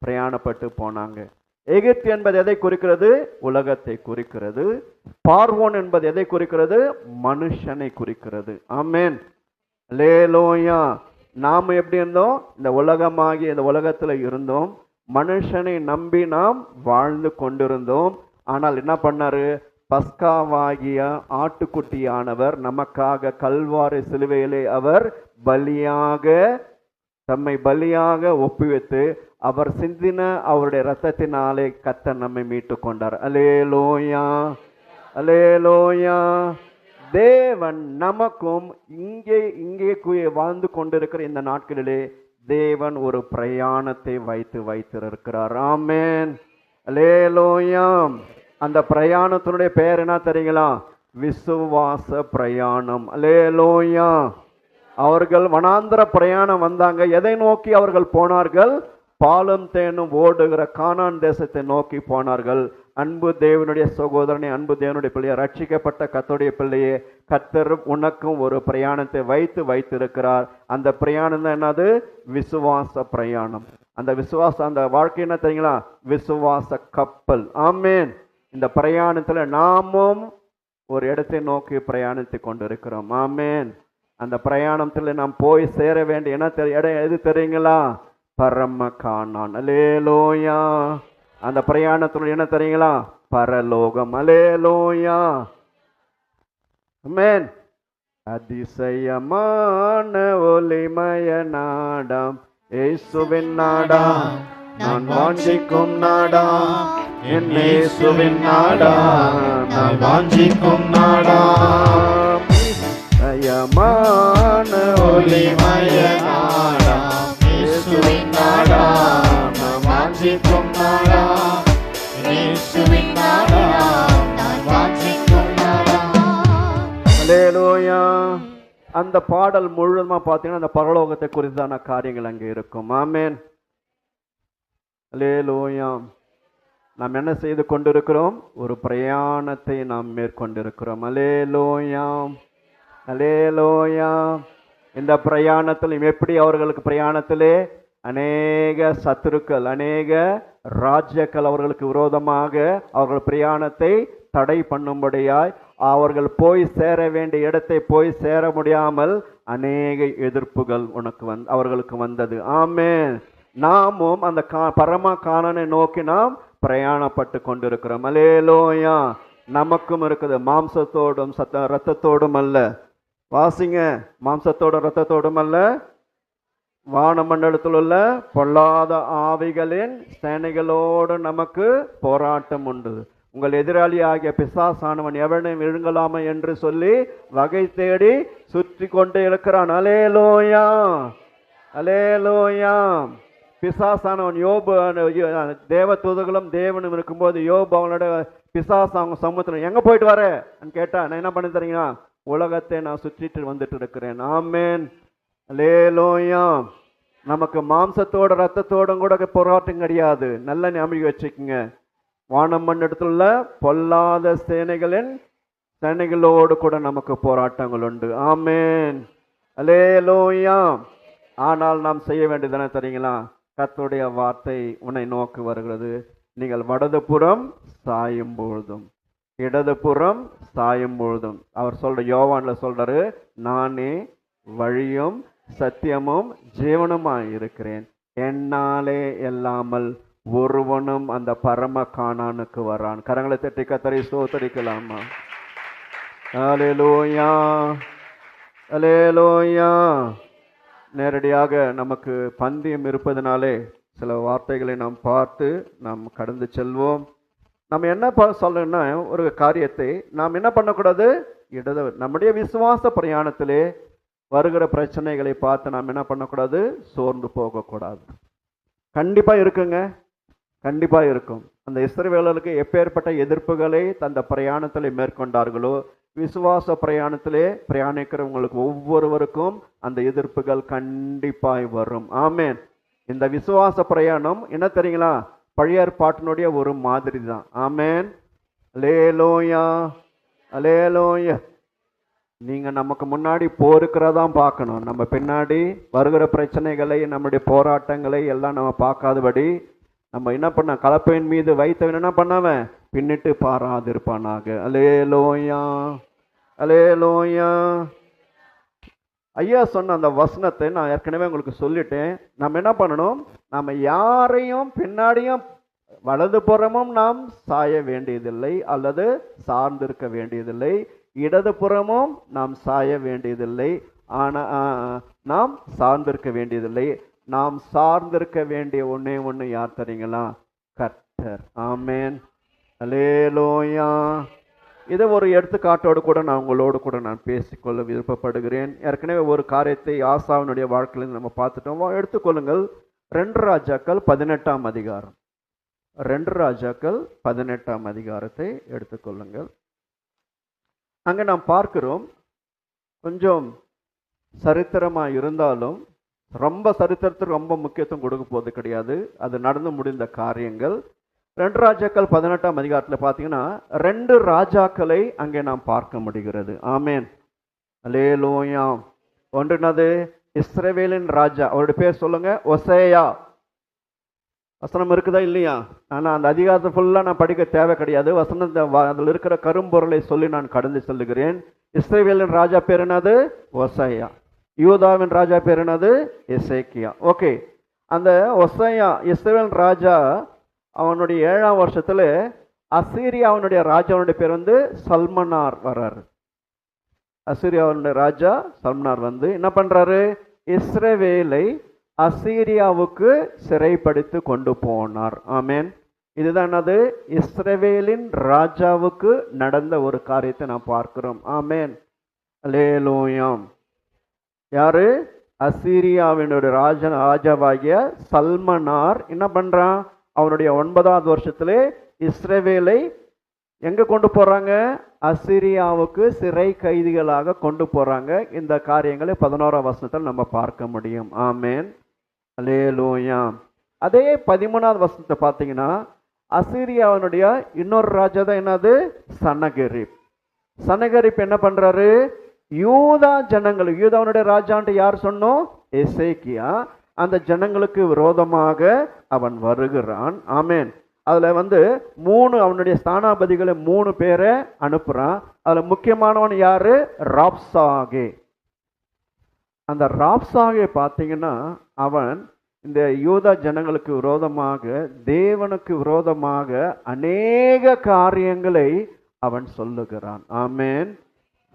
பிரயாணப்பட்டு போனாங்க. எகிப்து என்பது எதை குறிக்கிறது? உலகத்தை குறிக்கிறது. பார்வோன் என்பது எதை குறிக்கிறது? மனுஷனை குறிக்கிறது. ஆமென். அல்லேலூயா. நாம் எப்படி இருந்தோம்? இந்த உலகமாகிய இந்த உலகத்துல இருந்தோம். மனுஷனை நம்பி நாம் வாழ்ந்து கொண்டிருந்தோம். ஆனால் என்ன பண்ணாரு? பஸ்காவாகிய ஆட்டுக்குட்டியானவர் நமக்காக கல்வாரி சிலுவையிலே அவர் தம்மை பலியாக ஒப்புவித்து அவர் சிந்தின அவருடைய இரத்தத்தினாலே கர்த்தர் நம்மை மீட்டு கொண்டார். அல்லேலூயா, அல்லேலூயா. தேவன் நமக்கும் இங்கே வாழ்ந்து கொண்டிருக்கிற இந்த நாட்களிலே தேவன் ஒரு பிரயாணத்தை வைத்திருக்கிறார். ஆமென். அல்லேலூயா. அந்த பிரயாணத்தினுடைய பெயர் என்ன தெரியுங்களா? விசுவாச பிரயாணம். அல்லேலூயா. அவர்கள் வனாந்தர பிரயாணம் வந்தாங்க. எதை நோக்கி அவர்கள் போனார்கள்? பாலும் தேனும் ஓடுகிற கானான் தேசத்தை நோக்கி போனார்கள். அன்பு தேவனுடைய சகோதரனே, அன்பு தேவனுடைய பிள்ளையை, ரட்சிக்கப்பட்ட கர்த்தருடைய பிள்ளையே, கர்த்தர் உனக்கும் ஒரு பிரயாணத்தை வைத்திருக்கிறார். அந்த பிரயாணம் தான் என்னது? விசுவாச பிரயாணம். அந்த விசுவாசம், அந்த வாழ்க்கை என்ன தெரியுங்களா? விசுவாச கப்பல். ஆமென். இந்த பிரயாணத்துல நாமும் ஒரு இடத்தை நோக்கி பிரயாணித்து கொண்டிருக்கிறோம். ஆமென். அந்த பிரயாணத்துல நாம் போய் சேர வேண்டிய இடம் எது தெரியுங்களா? பரம கானான். அல்லேலூயா. அந்த பிரயாணத்துல என்ன தெரியுங்களா? பரலோகம். அல்லேலூயா. ஆமென். அதிசயமான ஒளிமய நாடாம் இயேசுவின் நாடாம், நான் வாஞ்சிக்கும் நாடாம், என் இயேசுவின் நாடாம், நான் வாஞ்சிக்கும் நாடாம். அதிசயமான ஒளிமய நாடாம் இயேசுவின் நாடாம், நான் வாஞ்சிக்கும் நாடாம், என் இயேசுவின் நாடாம், நான் வாஞ்சிக்கும் நாடாம். அல்லேலூயா. அந்த பாடல் முழுவதுமா பார்த்தீங்கன்னா அந்த பரலோகத்தை குறித்தான காரியங்கள் அங்கே இருக்கும். ஆமென். அல்லேலூயா. நாம் என்ன செய்து கொண்டிருக்கிறோம்? ஒரு பிரயாணத்தை நாம் மேற்கொண்டிருக்கிறோம். அல்லேலூயா. அல்லேலூயா. இந்த பிரயாணத்தில் எப்படி அவர்களுக்கு பிரயாணத்திலே அநேக சத்துருக்கள், அநேக ராஜ்யங்கள் அவர்களுக்கு விரோதமாக அவர்கள் பிரயாணத்தை தடை பண்ணும்படியாய், அவர்கள் போய் சேர வேண்டிய இடத்தை போய் சேர முடியாமல் அநேக எதிர்ப்புகள் அவர்களுக்கு வந்தது. ஆமென். நாமும் அந்த பரம கானானை நோக்கி நாம் பிரயாணப்பட்டு கொண்டிருக்கிறோம். அல்லேலூயா. நமக்கும் இருக்குது. மாம்சத்தோடும் ரத்தத்தோடும் அல்ல. வாசிங்க. மாம்சத்தோடும் ரத்தத்தோடும் அல்ல, வானமண்டலத்தில் உள்ள பொல்லாத ஆவிகளின் சேனைகளோடு நமக்கு போராட்டம் உண்டு. உங்கள் எதிராளி ஆகிய பிசாசானவன் எவனையும் விழுங்கலாமா என்று சொல்லி வகை தேடி சுற்றி கொண்டு இருக்கிறான். அல்லேலூயா. அல்லேலூயா. பிசாசானவன் யோபு, தேவ தூதர்களும் தேவனும் இருக்கும்போது யோபு அவனோட பிசாசு அவங்க சமூகத்தில் எங்க போயிட்டு வர கேட்டா, நான் என்ன பண்ணி தரீங்க? உலகத்தை நான் சுற்றிட்டு வந்துட்டு இருக்கிறேன். ஆமென். அல்லேலூயா. நமக்கு மாம்சத்தோட ரத்தத்தோடும் கூட போராட்டம் கிடையாது. நல்ல ஞாபகம் வச்சுக்கோங்க. வானமண்டலத்தில் பொல்லாத சேனைகளோடு கூட நமக்கு போராட்டங்கள் உண்டு. ஆமென். அல்லேலூயா. ஆனால் நாம் செய்ய வேண்டியது என்ன தெரியுங்களா? கர்த்தருடைய வார்த்தை உன்னை நோக்கி வருகிறது. நீங்கள் வடதுபுறம் சாயும் பொழுதும் இடதுபுறம் சாயும் பொழுதும், அவர் யோவான்ல சொல்றாரு, நானே வழியும் சத்தியமும் ஜீவனுமாய் இருக்கிறேன், என்னாலே இல்லாமல் ஒருவனும் அந்த பரம கானானுக்கு வரான். கரங்களை தட்டி கர்த்தரை ஸ்தோத்திரிக்கலாமா? அல்லேலூயா. அல்லேலூயா. நேரடியாக நமக்கு பந்தயம் இருப்பதனாலே சில வார்த்தைகளை நாம் பார்த்து நாம் கடந்து செல்வோம். நம்ம என்ன சொல்லணும்னா, ஒரு காரியத்தை நாம் என்ன பண்ணக்கூடாது? நம்முடைய விசுவாச பிரயாணத்திலே வருகிற பிரச்சனைகளை பார்த்து நாம் என்ன பண்ணக்கூடாது? சோர்ந்து போகக்கூடாது. கண்டிப்பா இருக்குங்க, கண்டிப்பா இருக்கும். அந்த இஸ்ரவேலர்களுக்கு எப்பேற்பட்ட எதிர்ப்புகளை தந்த பிரயாணத்திலே மேற்கொண்டார்களோ, விசுவாச பிரயாணத்திலே பிரயாணிக்கிறவங்களுக்கு ஒவ்வொருவருக்கும் அந்த எதிர்ப்புகள் கண்டிப்பாய் வரும். ஆமென். இந்த விசுவாச பிரயாணம் என்ன தெரியுங்களா? பழைய ஏற்பாட்டினுடைய ஒரு மாதிரி தான். ஆமென். அல்லேலூயா. அல்லேலூயா. நீங்க நமக்கு முன்னாடி போருக்கிறதான் பார்க்கணும். நம்ம பின்னாடி வருகிற பிரச்சனைகளை, நம்முடைய போராட்டங்களை எல்லாம் நம்ம பார்க்காதபடி நம்ம என்ன பண்ண, கலப்பையின் மீது வைத்தவன் என்ன பண்ணாம பின்னிட்டு பாராதிருப்பானாக. அல்லேலூயா. அல்லேலூயா. ஐயா சொன்ன அந்த வசனத்தை நான் ஏற்கனவே உங்களுக்கு சொல்லிட்டேன். நம்ம என்ன பண்ணணும்? நம்ம யாரையும் பின்னாடியும் வலதுபுறமும் நாம் சாய வேண்டியதில்லை, அல்லது சார்ந்திருக்க வேண்டியதில்லை. இடதுபுறமும் நாம் சாய வேண்டியதில்லை, நாம் சார்ந்திருக்க வேண்டியதில்லை. நாம் சார்ந்திருக்க வேண்டிய ஒன்னே ஒன்று யார் தெரியுங்களா? கர்த்தர். ஆமென். அல்லேலூயா. இதை ஒரு எடுத்துக்காட்டோடு கூட நான் உங்களோடு கூட நான் பேசிக்கொள்ள விருப்பப்படுகிறேன். ஏற்கனவே ஒரு காரியத்தை ஆசாவினுடைய வாழ்க்கையில் நம்ம பார்த்துட்டோம். எடுத்துக்கொள்ளுங்கள். 2 ராஜாக்கள் 18ஆம் அதிகாரம். 2 ராஜாக்கள் 18ஆம் அதிகாரத்தை எடுத்துக்கொள்ளுங்கள். அங்கே நாம் பார்க்கிறோம், கொஞ்சம் சரித்திரமாக இருந்தாலும் ரொம்ப சரித்திரத்துக்கு ரொம்ப முக்கியத்துவம் கொடுக்க போவது கிடையாது. அது நடந்து முடிந்த காரியங்கள். 2 ராஜாக்கள் 18ஆம் அதிகாரத்தில் பார்த்தீங்கன்னா 2 ராஜாக்களை அங்கே நாம் பார்க்க முடிகிறது. ஆமென். அல்லேலூயா. ஒன்றுனது இஸ்ரவேலின் ராஜா, அவருடைய பேர் சொல்லுங்க, ஒசேயா. வசனம் இருக்குதா இல்லையா? ஆனால் அந்த அதிகாரத்தை ஃபுல்லாக நான் படிக்க தேவை கிடையாது. வசனத்தை அதில் இருக்கிற கரும்பொருளை சொல்லி நான் கடந்து செல்லுகிறேன். இஸ்ரவேலின் ராஜா பேர் என்னது? ஒசையா. யூதாவின் ராஜா பேர் என்னது? எசேக்கியா. ஓகே, அந்த ஒசையா இஸ்ரவேல் ராஜா அவனுடைய 7ஆம் வருஷத்துல அசீரியாவுடைய ராஜாவுடைய பேர் வந்து சல்மனார் வர்றாரு. அசீரியாவுடைய ராஜா சல்மனார் வந்து என்ன பண்றாரு? இஸ்ரவேலை அசீரியாவுக்கு சிறைப்படுத்தி கொண்டு போனார். ஆமேன். இதுதான் என்னது? இஸ்ரவேலின் ராஜாவுக்கு நடந்த ஒரு காரியத்தை நாம் பார்க்கிறோம். ஆமேன். அல்லேலூயா. யாரு? அசீரியாவினுடைய ராஜாவாகிய சல்மனார் என்ன பண்றான்? அவனுடைய 9வது வருஷத்துல இஸ்ரவேலை எங்க கொண்டு போறாங்க? அசீரியாவுக்கு சிறை கைதிகளாக கொண்டு போறாங்க. இந்த காரியங்களை 11ஆம் வசனத்தில் நம்ம பார்க்க முடியும். ஆமேன். அல்லேலூயா. அதே 13வது வசனத்தை பார்த்தீங்கன்னா அசீரியாவினுடைய இன்னொரு ராஜா தான் என்னது? சனகெரிப். சனகெரிப் என்ன பண்றாரு? யூதா ஜனங்கள், யூதாவுடைய ராஜான்ட்டு யார் சொன்னோம்? எசேக்கியா. அந்த ஜனங்களுக்கு விரோதமாக அவன் வருகிறான். ஆமேன். அதுல வந்து 3 அவனுடைய ஸ்தானாபதிகளை 3 பேரை அனுப்புறான். அதுல முக்கியமானவன் யாரு? ராப்சாகே. அந்த ராப்சாகே பார்த்தீங்கன்னா அவன் இந்த யூதா ஜனங்களுக்கு விரோதமாக, தேவனுக்கு விரோதமாக அநேக காரியங்களை அவன் சொல்லுகிறான். ஆமேன்.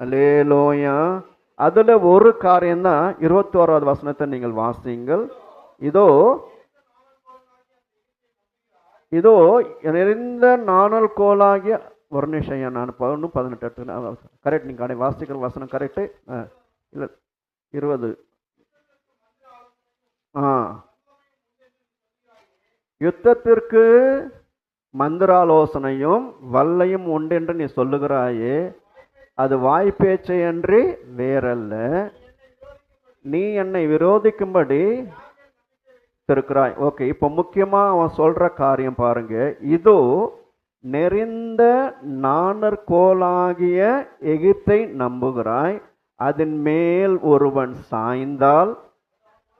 அல்லேலூயா. அதுல ஒரு காரியம்தான் 21வது வசனத்தை நீங்கள் வாசிங்கள். இதோ இதோ நிறைந்த நாணல் கோலாகிய ஒரு நிமிஷம், நான் 11:18 கரெக்ட். நீங்க வாசிக்கிற வசனம் கரெக்டு இல்லை? 20. யுத்தத்திற்கு மந்திராலோசனையும் வல்லையும் உண்டென்று நீ சொல்லுகிறாயே, அது வாய்ப்பேச்சை அன்றி வேறல்ல. நீ என்னை விரோதிக்கும்படி இருக்கிறாய். ஓகே, இப்போ முக்கியமா அவன் சொல்ற காரியம் பாருங்க. இதோ நெறிந்த நாணற்கோலாகிய எகிப்தை நம்புகிறாய், அதன் மேல் ஒருவன் சாய்ந்தால்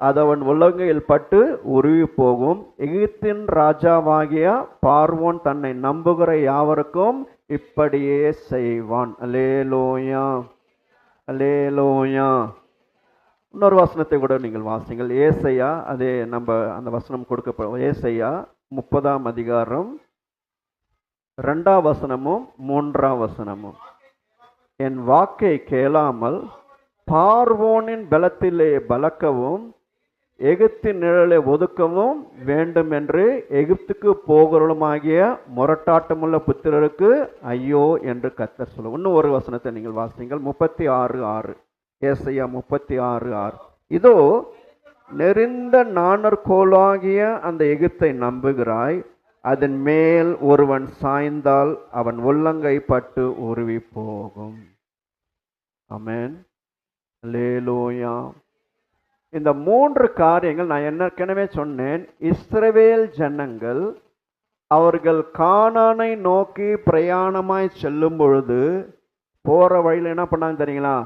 அது அவன் உள்ளங்கையில் பட்டு உருவி போகும். எகிப்தின் ராஜாவாகிய பார்வோன் தன்னை நம்புகிற யாவருக்கும் இப்படியே செய்வான். அல்லேலூயா. அல்லேலூயா. இன்னொரு வசனத்தை கூட நீங்கள் வாசிங்கள். ஏசையா, அதே நம்ம அந்த வசனம் கொடுக்கப்படும். ஏசையா 30ஆம் அதிகாரம் 2ஆம் வசனமும் 3ஆம் வசனமும். என் வாக்கை கேளாமல் பார்வோனின் பலத்திலே பலக்கவும் எகிப்தின் நிழலை ஒதுக்கவும் வேண்டும் என்று எகிப்துக்கு போகிறவளுமாகிய முரட்டாட்டமுள்ள புத்திரருக்கு ஐயோ என்று கர்த்தர் சொல்லும். இன்னும் ஒரு வசனத்தை நீங்கள் வாசிங்கள். 36:6. ஏசாயா 36:6. இதோ நெறிந்த நாணற்கோலாகிய அந்த எகிப்தை நம்புகிறாய், அதன் மேல் ஒருவன் சாய்ந்தால் அவன் உள்ளங்கை பட்டு உருவி போகும். ஆமென். அல்லேலூயா. இந்த 3 காரியங்கள் நான் ஏற்கனவே சொன்னேன். இஸ்ரவேல் ஜனங்கள் அவர்கள் கானானை நோக்கி பிரயாணமாய் செல்லும் பொழுது போற வழியில் என்ன பண்ணாங்க தெரியுங்களா?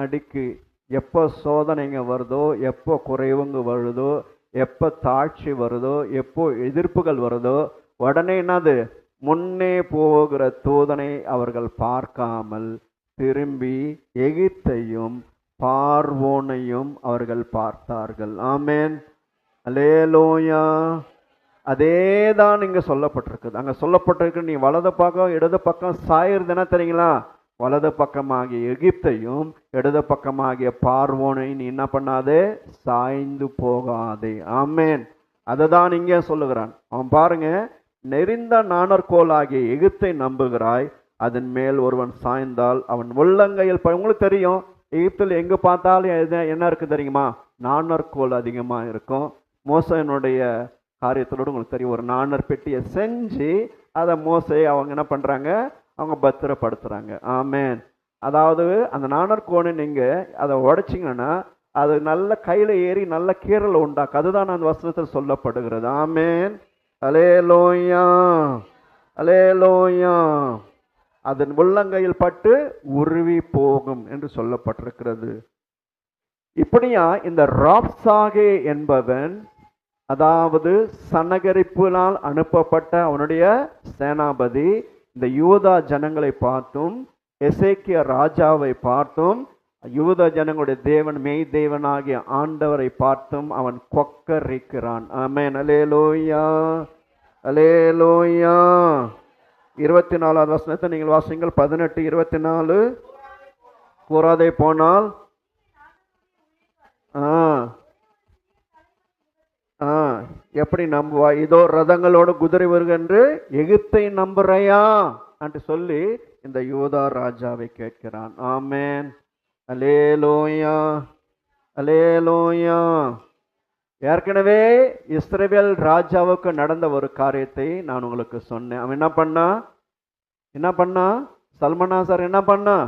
அடிக்கு எப்போ சோதனைங்க வருதோ, எப்போ குறைவுங்க வருதோ, எப்போ தாட்சி வருதோ, எப்போ எதிர்ப்புகள் வருதோ, உடனே என்னது? முன்னே போகிற தூதனை அவர்கள் பார்க்காமல் திரும்பி எகிப்தையும் பார்வோனையும் அவர்கள் பார்த்தார்கள். ஆமென். அல்லேலூயா. அதே தான் இங்க சொல்லப்பட்டிருக்குது. அங்க சொல்லப்பட்டிருக்கு, நீ வலது பக்கம் இடது பக்கம் சாயிறது என்ன தெரியுங்களா? வலது பக்கமாகிய எகிப்தையும் இடது பக்கமாகிய பார்வோனை நீ என்ன பண்ணாதே? சாய்ந்து போகாதே. ஆமென். அதை தான் இங்கே சொல்லுகிறான். அவன் பாருங்க, நெறிந்த நாணற்கோல் ஆகிய எகிப்தை நம்புகிறாய், அதன் மேல் ஒருவன் சாய்ந்தால் அவன் உள்ளங்கையில். உங்களுக்கு தெரியும், எகிப்தில் எங்கே பார்த்தாலும் என்ன இருக்குது தெரியுமா? நாணற்கோல் அதிகமாக இருக்கும். மோசனுடைய காரியத்தோடு உங்களுக்கு தெரியும், ஒரு நாணர் பெட்டியை செஞ்சு அதை மோசையை அவங்க என்ன பண்ணுறாங்க? அவங்க பத்திரப்படுத்துகிறாங்க. ஆமேன். அதாவது அந்த நாணற்கோனை நீங்கள் அதை உடைச்சிங்கன்னா அது நல்ல கையில் ஏறி நல்ல கீறல் உண்டாக்கு. அதுதான் அந்த வசனத்தில் சொல்லப்படுகிறது. ஆமேன். அல்லேலூயா. அல்லேலூயா. அதன் உள்ளங்கையில் பட்டு உருவி போகும் என்று சொல்லப்பட்டிருக்கிறது. இப்படியா இந்த ராப்சாகே என்பவன் அதாவது சனகரிப்பினால் அனுப்பப்பட்ட அவனுடைய சேனாபதி இந்த யூதா ஜனங்களை பார்த்தும் எசேக்கியா ராஜாவை பார்த்தும் யூதா ஜனங்களுடைய தேவன் மெய் தேவனாகிய ஆண்டவரை பார்த்தும் அவன் கொக்கரிக்கிறான். ஆமென். அல்லேலூயா, அல்லேலூயா. 24வது வசனத்தை நீங்கள் வாசிங்கள். 18:24. கூறாதே போனால் எப்படி நம்புவா? இதோ ரதங்களோடு குதிரை வருகின்று எகிப்தை நம்புறையா என்று சொல்லி இந்த யூதா ராஜாவை கேட்கிறான். ஆமென். அல்லேலூயா, அல்லேலூயா. ஏற்கனவே இஸ்ரவேல் ராஜாவுக்கு நடந்த ஒரு காரியத்தை நான் உங்களுக்கு சொன்னேன். அவன் என்ன பண்ணா சல்மனாசார் என்ன பண்ணா?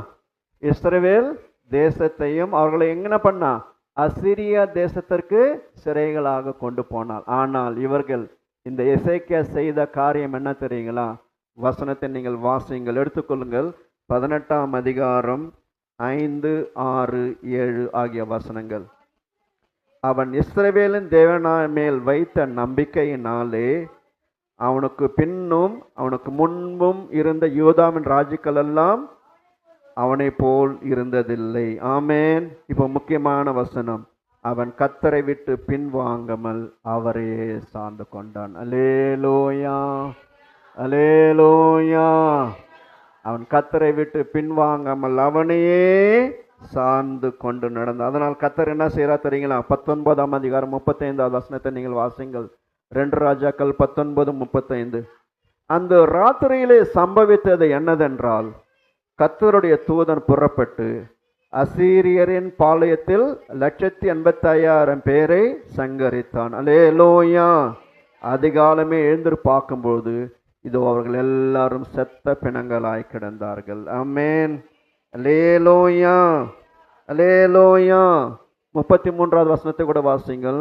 இஸ்ரவேல் தேசத்தையும் அவர்களை எங்கன பண்ணா? அசிரியா தேசத்திற்கு சிறைகளாக கொண்டு போனார். ஆனால் இவர்கள் இந்த எசேக்கியா செய்த காரியம் என்ன தெரியுங்களா? வசனத்தை நீங்கள் வாசியுங்கள், எடுத்துக்கொள்ளுங்கள். 18ஆம் அதிகாரம் 5, 6, 7 ஆகிய வசனங்கள். அவன் இஸ்ரவேலின் தேவனா மேல் வைத்த நம்பிக்கையினாலே அவனுக்கு பின்னும் அவனுக்கு முன்பும் இருந்த யூதாவின் ராஜுக்கள் எல்லாம் அவனை போல் இருந்ததில்லை. ஆமேன். இப்போ முக்கியமான வசனம். அவன் கர்த்தரை விட்டு பின்வாங்காமல் அவரையே சார்ந்து கொண்டான். அல்லேலூயா, அல்லேலூயா. அவன் கர்த்தரை விட்டு பின்வாங்காமல் அவனையே சார்ந்து கொண்டு நடந்தான். அதனால் கர்த்தர் என்ன செய்யறா தெரியுங்களா? 19ஆம் அதிகாரம் 35வது வசனத்தை நீங்கள் வாசிங்கள். 2 ராஜாக்கள் 19:35. அந்த ராத்திரியிலே சம்பவித்தது என்னதென்றால், கர்த்தருடைய தூதன் புறப்பட்டு அசீரியரின் பாளையத்தில் 185,000 பேரை சங்கரித்தான். அல்லேலூயா. அதிகாலமே எழுந்து பார்க்கும்போது இதோ அவர்கள் எல்லாரும் செத்த பிணங்களாய் கிடந்தார்கள். ஆமென். அல்லேலூயா, அல்லேலூயா. 33வது வசனத்தை கூட வாசிங்கள்.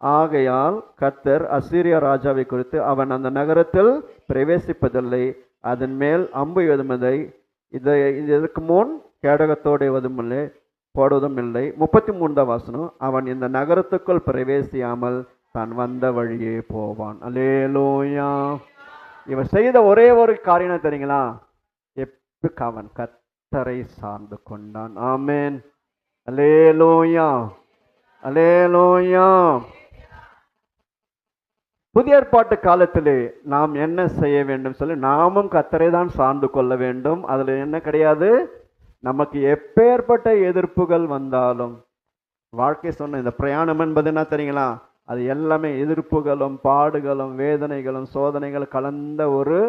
ஆகையால் கர்த்தர் அசீரியா ராஜாவை குறித்து, அவன் அந்த நகரத்தில் பிரவேசிப்பதில்லை, அதன் மேல் அம்பு எதுமதை இதற்கு முன் கேடகத்தோடு எதுமில்லை போடுவதும் இல்லை. 33வது வசனம். அவன் இந்த நகரத்துக்குள் பிரவேசியாமல் தான் வந்த வழியே போவான். அல்லேலூயா. இவன் செய்த ஒரே ஒரு காரியம் தெரியுங்களா? எப்ப அவன் கர்த்தரை சார்ந்து கொண்டான். ஆமென். அல்லேலூயா, அல்லேலூயா. புதிய ஏற்பாட்டு காலத்திலே நாம் என்ன செய்ய வேண்டும் சொல்லி, நாமும் கர்த்தரை தான் சார்ந்து கொள்ள வேண்டும். அதுல என்ன கிடையாது, நமக்கு எப்பேற்பட்ட எதிர்ப்புகள் வந்தாலும், வாழ்க்கை சொன்ன இந்த பிரயாணம் என்பது என்ன தெரியுங்களா? அது எல்லாமே எதிர்ப்புகளும் பாடுகளும் வேதனைகளும் சோதனைகள் கலந்த ஒரு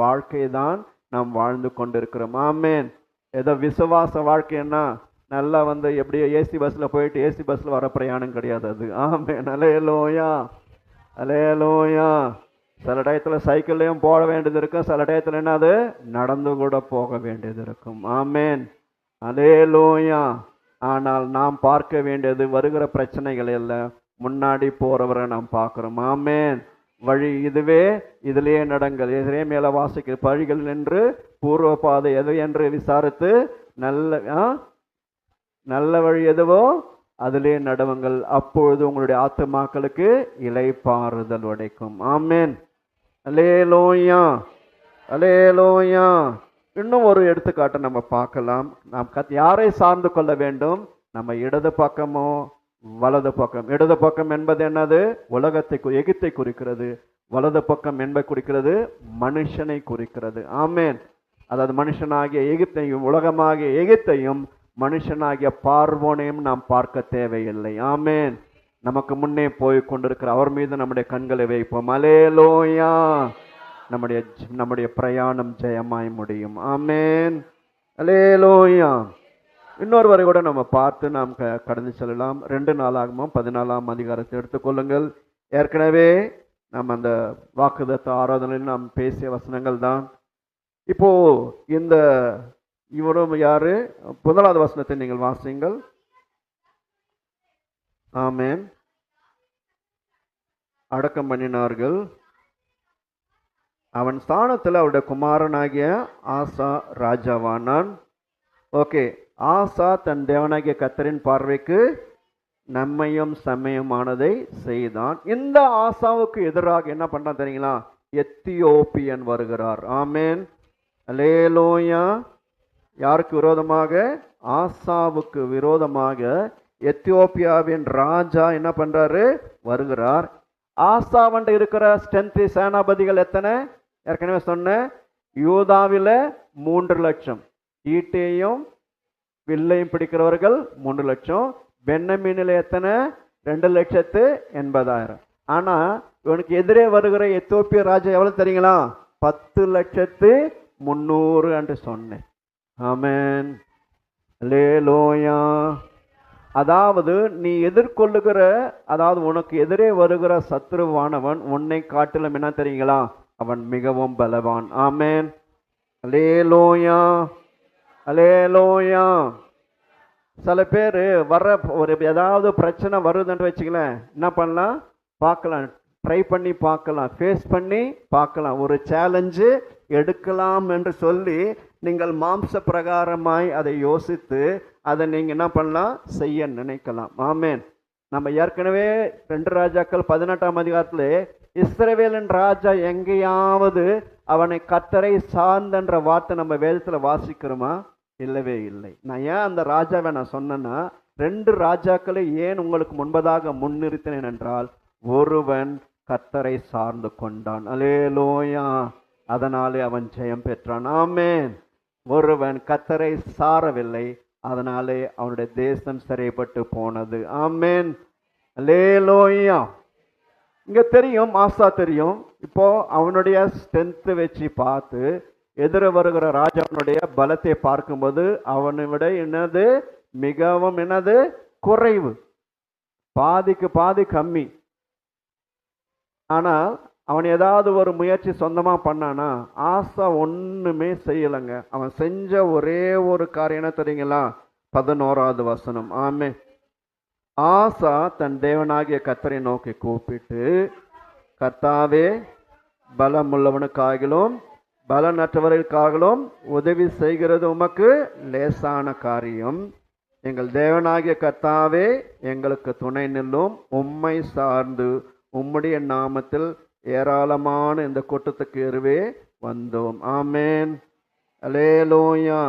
வாழ்க்கை தான் நாம் வாழ்ந்து கொண்டிருக்கிறோம். ஆமேன். ஏதோ விசுவாச வாழ்க்கைன்னா நல்லா எப்படியோ ஏசி பஸ்ல போயிட்டு ஏசி பஸ்ல வர பிரயாணம் கிடையாது அது. ஆமேன். அல்லேலூயா, அல்லேலூயா. சில டயத்துல சைக்கிள்லையும் போக வேண்டியது இருக்கும், சில டயத்துல என்ன அது நடந்து கூட போக வேண்டியது இருக்கும். ஆமேன். அல்லேலூயா. ஆனால் நாம் பார்க்க வேண்டியது வருகிற பிரச்சனைகள் இல்லை, முன்னாடி போறவரை நாம் பார்க்கிறோம். ஆமேன். வழி இதுவே, இதிலேயே நடங்கள். எதிரே மேல வாசிக்க பழிகள் என்று பூர்வ பாதை எது என்று விசாரித்து நல்ல வழி எதுவோ அதிலே நடவுங்கள், அப்பொழுது உங்களுடைய ஆத்துமாக்களுக்கு இளைப்பாறுதல் உடைக்கும். ஆமேன். அல்லேலூயா, அல்லேலூயா. இன்னும் ஒரு எடுத்துக்காட்டை நம்ம பார்க்கலாம். நாம் யாரை சார்ந்து கொள்ள வேண்டும்? நம்ம இடது பக்கமோ வலது பக்கம்? இடது பக்கம் என்பது என்னது? உலகத்தை எகிப்தை குறிக்கிறது. வலது பக்கம் என்பதை குறிக்கிறது மனுஷனை குறிக்கிறது. ஆமேன். அதாவது மனுஷனாகிய எகிப்தையும் உலகமாகிய எகிப்தையும் மனுஷனாகிய பார்வோனையும் நாம் பார்க்க தேவையில்லை. ஆமேன். நமக்கு முன்னே போய் கொண்டிருக்கிற அவர் மீது நம்முடைய கண்களை வைப்போம். அல்லேலூயா. நம்முடைய பிரயாணம் ஜெயமாய் முடியும். ஆமேன். அல்லேலூயா. இன்னொரு வரை கூட நம்ம பார்த்து நாம் கடந்து செல்லலாம். 2 நாளாகமும் 14ஆம் அதிகாரத்தை எடுத்துக்கொள்ளுங்கள். ஏற்கனவே நாம் அந்த வாக்குதத்த ஆராதனையில் நாம் பேசிய வசனங்கள் தான். இப்போ இந்த இவரும் யாரு? 1வது வசனத்தை நீங்கள் வாசியுங்கள். ஆமேன். அடக்கம் பண்ணினார்கள். அவன் ஸ்தானத்தில் அவருடைய குமாரனாகிய ஆசா ராஜாவானான். ஓகே. ஆசா தன் தேவனாகிய கர்த்தரின் பார்வைக்கு நன்மையும் செம்மையுமானதை செய்தான். இந்த ஆசாவுக்கு எதிராக என்ன பண்றான் தெரியுங்களா? எத்தியோப்பியன் வருகிறார். ஆமென், அல்லேலூயா. யாருக்கு விரோதமாக? ஆசாவுக்கு விரோதமாக எத்தியோப்பியாவின் ராஜா என்ன பண்றாரு? வருகிறார். ஆசாவண்ட இருக்கிற ஸ்ட்ரென்த் சேனாபதிகள் எத்தனை? ஏற்கனவே சொன்ன, யூதாவில 3 லட்சம், ஈட்டையும் வில்லையும் பிடிக்கிறவர்கள் 3 லட்சம். பென்னமீனில் எத்தனை? 2,80,000. ஆனா இவனுக்கு எதிரே வருகிற எத்தியோப்பிய ராஜா எவ்வளவு தெரியுங்களா? 10,300,000 என்று சொன்னேன். ஆமென், அல்லேலூயா. அதாவது நீ எதிர்கொள்ளுகிற, அதாவது உனக்கு எதிரே வருகிற சத்துருவானவன் உன்னை காட்டிலும் என்ன தெரியுங்களா? அவன் மிகவும் பலவான். ஆமென், அல்லேலூயா, அல்லேலூயா. சில பேர் வர ஒரு ஏதாவது பிரச்சனை வருதுன்னு வச்சுங்களேன், என்ன பண்ணலாம்? பார்க்கலாம், ட்ரை பண்ணி பார்க்கலாம், ஃபேஸ் பண்ணி பார்க்கலாம், ஒரு சேலஞ்சு எடுக்கலாம் என்று சொல்லி நீங்கள் மாம்ச பிரகாரமாய் அதை யோசித்து அதை நீங்கள் என்ன பண்ணலாம்? செய்ய நினைக்கலாம். ஆமென். நம்ம ஏற்கனவே 2 ராஜாக்கள் 18ஆம் அதிகாரத்தில் இஸ்ரவேலின் ராஜா எங்கேயாவது அவனை கர்த்தரை சார்ந்தன்ற வார்த்தை நம்ம வேதத்தில் வாசிக்கிறோமா? இல்லவே இல்லை. நான் ஏன் அந்த ராஜாவை நான் சொன்னேன்னா, 2 ராஜாக்களை ஏன் உங்களுக்கு முன்பதாக முன்னிறுத்தினேன் என்றால், ஒருவன் கர்த்தரை சார்ந்து கொண்டான். அல்லேலூயா. அதனாலே அவன் ஜெயம் பெற்றான். ஆமென். ஒருவன் கர்த்தரை சாரவில்லை, அதனாலே அவனுடைய தேசம் சிறைப்பட்டு போனது. ஆமென், அல்லேலூயா. இங்க தெரியும், ஆசா தெரியும். இப்போ அவனுடைய ஸ்ட்ரென்த் வச்சு பார்த்து எதிர வருகிற ராஜாவுடைய பலத்தை பார்க்கும்போது அவனை விட என்னது? மிகவும் என்னது? குறைவு, பாதிக்கு பாதி கம்மி. ஆனால் அவன் ஏதாவது ஒரு முயற்சி சொந்தமா பண்ணானா? ஆசா ஒண்ணுமே செய்யலைங்க. அவன் செஞ்ச ஒரே ஒரு காரியம் என்ன தெரியுங்களா? 11வது வசனம். ஆமே, ஆசா தன் தேவனாகிய கர்த்தரை நோக்கி கூப்பிட்டு, கர்த்தாவே, பலமுள்ளவனுக்காகிலும் பலனற்றவர்களுக்காகவும் உதவி செய்கிறது உமக்கு லேசான காரியம். எங்கள் தேவனாகிய கர்த்தாவே, எங்களுக்கு துணை நில்லும். உம்மை சார்ந்து உம்முடைய நாமத்தில் ஏராளமான இந்த கூட்டத்துக்கு ஏறுவே வந்தோம். ஆமென், அல்லேலூயா.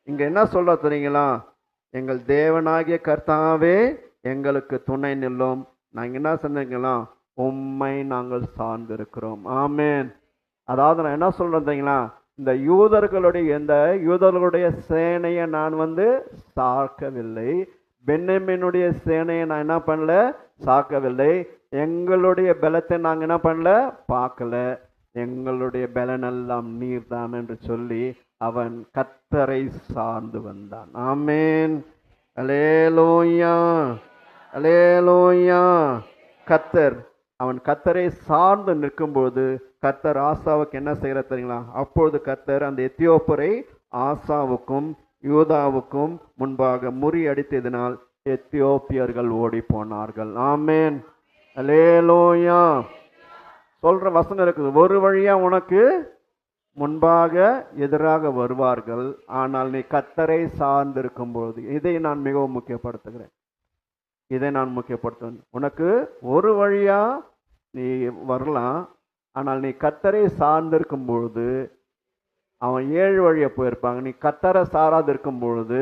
இங்க என்ன சொல்ல தெரியுங்களா? எங்கள் தேவனாகிய கர்த்தாவே, எங்களுக்கு துணை நில்லும். நாங்கள் என்ன சொன்னீங்களா? உம்மை நாங்கள் சார்ந்து இருக்கிறோம். ஆமென். அதாவது நான் என்ன சொல்றேன் தெரியுங்களா? இந்த யூதர்களுடைய சேனையை நான் சாக்கவில்லை. பென்னமினுடைய சேனையை நான் என்ன பண்ணல? சாக்கவில்லை. எங்களுடைய பலத்தை நாங்கள் என்ன பண்ணல? பார்க்கல. எங்களுடைய பலனெல்லாம் நீர்தான் என்று சொல்லி அவன் கர்த்தரை சார்ந்து வந்தான். ஆமென், அல்லேலூயா, அல்லேலூயா. கர்த்தர், அவன் கர்த்தரை சார்ந்து நிற்கும்போது கர்த்தர் ஆசாவுக்கு என்ன செய்யற தெரியுங்களா? அப்பொழுது கர்த்தர் அந்த எத்தியோப்பரை ஆசாவுக்கும் யூதாவுக்கும் முன்பாக முறியடித்ததினால் எத்தியோப்பியர்கள் ஓடி போனார்கள். ஆமென், அல்லேலூயா. சொல்ற வசனம் இருக்குது, ஒரு வழியா உனக்கு முன்பாக எதிராக வருவார்கள், ஆனால் நீ கர்த்தரை சார்ந்திருக்கும் பொழுது. இதை நான் மிகவும் முக்கியப்படுத்துகிறேன். உனக்கு ஒரு வழியா நீ வரலாம், ஆனால் நீ கர்த்தரை சார்ந்திருக்கும் பொழுது அவன் 7 வழியா போயிருப்பாங்க. நீ கர்த்தரை சாராது இருக்கும் பொழுது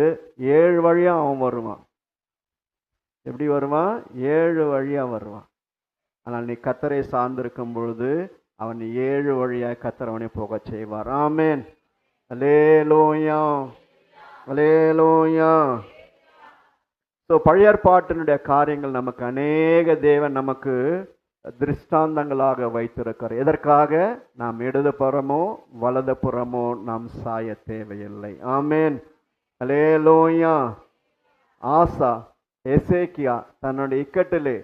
7 வழியா அவன் வருவான். எப்படி வருவான்? 7 வழியா வருவான். ஆனால் நீ கர்த்தரை சார்ந்திருக்கும் பொழுது அவன் 7 வழியா கர்த்தர் அவனை போக செய்வார். ஆமென், அல்லேலூயா, அல்லேலூயா. பழைய ஏற்பாட்டினுடைய காரியங்கள் நமக்கு அநேக தேவன் நமக்கு திருஷ்டாந்தங்களாக வைத்திருக்கிறார். எதற்காக? நாம் இடது புறமோ வலது புறமோ நாம் சாய தேவையில்லை. ஆமென், அல்லேலூயா. ஆசா, எசேக்கியா தன்னுடைய இக்கட்டிலே,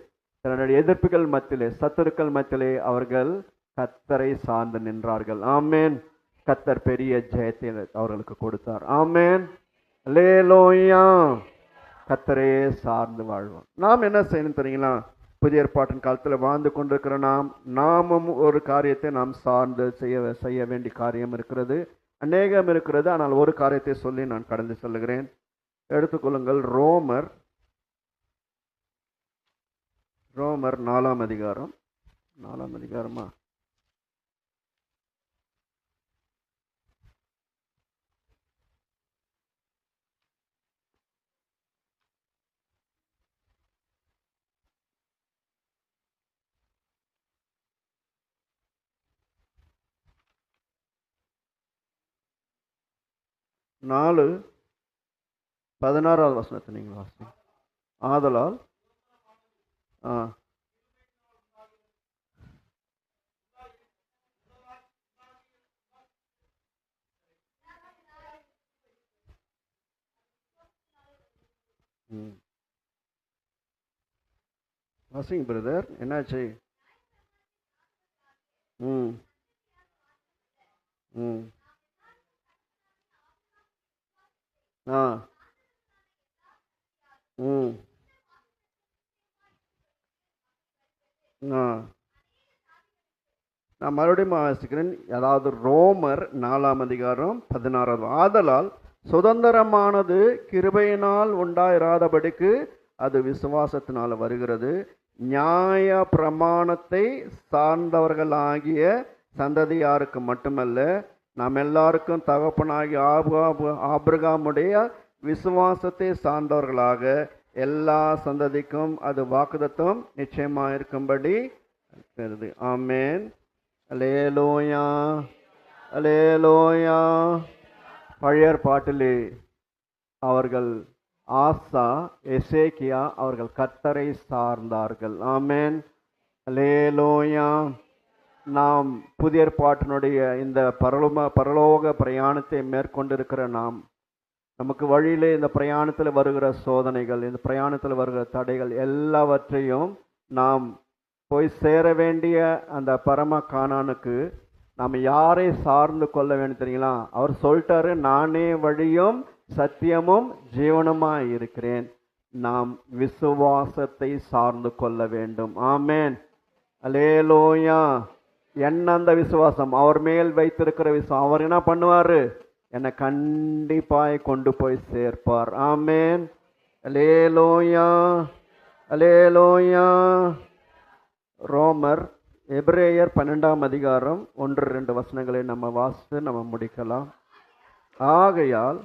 தன்னுடைய எதிர்ப்புகள் மத்தியிலே, சத்துருக்கள் மத்தியிலே அவர்கள் கர்த்தரை சார்ந்து நின்றார்கள். ஆமென். கர்த்தர் பெரிய ஜெயத்தை அவர்களுக்கு கொடுத்தார். ஆமென், அல்லேலூயா. கர்த்தரே சார்ந்து வாழ்வோம். நாம் என்ன செய்யணும் தெரியுங்களா? புதிய ஏற்பாட்டின் காலத்தில் வாழ்ந்து கொண்டிருக்கிற நாமும் ஒரு காரியத்தை நாம் சார்ந்து செய்ய வேண்டிய காரியம் இருக்கிறது, அநேகம் இருக்கிறது. ஆனால் ஒரு காரியத்தை சொல்லி நான் கடந்து சொல்லுகிறேன். எடுத்துக்கொள்ளுங்கள், ரோமர் ரோமர் 4ஆம் அதிகாரம். 4ஆம் அதிகாரமா? நாலு 16வது வசனத்தை நீங்கள் வாசிங்க. ஆதலால் வாசிங்க பிரதர், என்னாச்சு? ம் ம் ஆ ம் ஆ நான் மறுபடியும் வாசிக்கிறேன். அதாவது ரோமர் 4ஆம் அதிகாரம் 16வது. ஆதலால் சுதந்திரமானது கிருபையினால் உண்டாயிராதபடிக்கு அது விசுவாசத்தினால் வருகிறது. நியாய பிரமாணத்தை சார்ந்தவர்களாகிய சந்ததியாருக்கு மட்டுமல்ல, நாம் எல்லாருக்கும் தகப்பனாகிய ஆபிரகாமுடைய விசுவாசத்தை சார்ந்தவர்களாக எல்லா சந்ததிக்கும் அது வாக்குத்தத்தம் நிச்சயமாக இருக்கும்படி இருக்கிறது. ஆமென். அல்லேலூயா, அல்லேலூயா. பழைய ஏற்பாட்டிலே அவர்கள் ஆசா, எசேக்கியா அவர்கள் கர்த்தரை சார்ந்தார்கள். ஆமென். அல்லேலூயா. நாம் புதிய ஏற்பாட்டினுடைய இந்த பரலோக பிரயாணத்தை மேற்கொண்டிருக்கிற நமக்கு வழியிலே இந்த பிரயாணத்தில் வருகிற சோதனைகள், இந்த பிரயாணத்தில் வருகிற தடைகள் எல்லாவற்றையும் நாம் போய் சேர வேண்டிய அந்த பரம கானானுக்கு நாம் யாரை சார்ந்து கொள்ள வேண்டும் தெரியுங்களா? அவர் சொல்லிட்டாரு, நானே வழியும் சத்தியமும் ஜீவனுமாய் இருக்கிறேன். நாம் விசுவாசத்தை சார்ந்து கொள்ள வேண்டும். ஆமென். அல்லேலூயா. என்ன அந்த விசுவாசம்? அவர் மேல் வைத்திருக்கிற விசுவாசம். அவர் என்ன பண்ணுவாரு? என்னை கண்டிப்பாய் கொண்டு போய் சேர்ப்பார். ஆமென். அல்லேலூயா, அல்லேலூயா. ரோமர் எபிரேயர் 12ஆம் அதிகாரம் 1-2 வசனங்களை நம்ம வாசித்து நம்ம முடிக்கலாம். ஆகையால்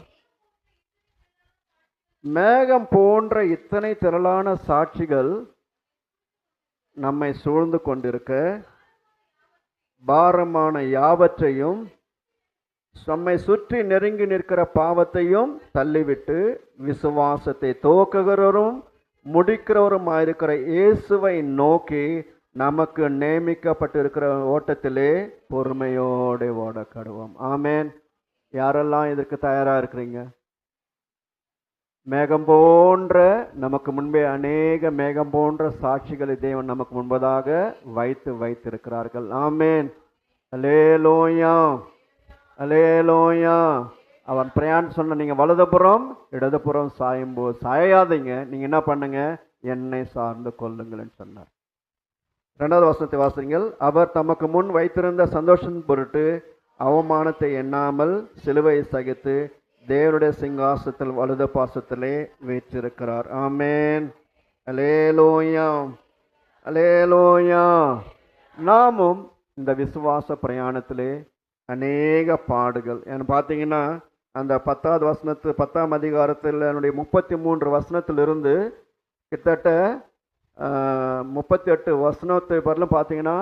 மேகம் போன்ற இத்தனை திரளான சாட்சிகள் நம்மை சூழ்ந்து கொண்டிருக்க, பாரமான யாவற்றையும் நம்மை சுற்றி நெருங்கி நிற்கிற பாவத்தையும் தள்ளிவிட்டு விசுவாசத்தை துவக்குகிறவரும் முடிக்கிறவருமாயிருக்கிற இயேசுவை நோக்கி நமக்கு நியமிக்கப்பட்டிருக்கிற ஓட்டத்திலே பொறுமையோடு ஓட கடவோம். ஆமென். யாரெல்லாம் இதற்கு தயாரா இருக்கிறீங்க? மேகம் போன்ற நமக்கு முன்பே அநேக மேகம் போன்ற சாட்சிகளை தேவன் நமக்கு முன்பதாக வைத்திருக்கிறார்கள். ஆமென். அல்லேலூயா, அல்லேலூயா. அவன் பிரயாணம் சொன்ன, நீங்க வலதுபுறம் இடதுபுறம் சாயும்போது சாயாதீங்க, நீங்க என்ன பண்ணுங்க? என்னை சார்ந்து கொள்ளுங்கள்னு சொன்னார். 2வது வசனத்தை வாசிங்கள். அவர் தமக்கு முன் வைத்திருந்த சந்தோஷத்தின் பொருட்டு அவமானத்தை எண்ணாமல் சிலுவை சகித்து தேவனுடைய சிங்காசனத்தில் வலது பாசத்திலே வீற்றிருக்கிறார். ஆமென். அல்லேலூயா, அல்லேலூயா. நாமும் இந்த விசுவாச பிரயாணத்திலே அநேக பாடுகள் பார்த்தீங்கன்னா, அந்த 10ஆம் அதிகாரத்தில் 33 வசனத்திலிருந்து கிட்டத்தட்ட 38 வசனத்தை வரலும் பார்த்தீங்கன்னா,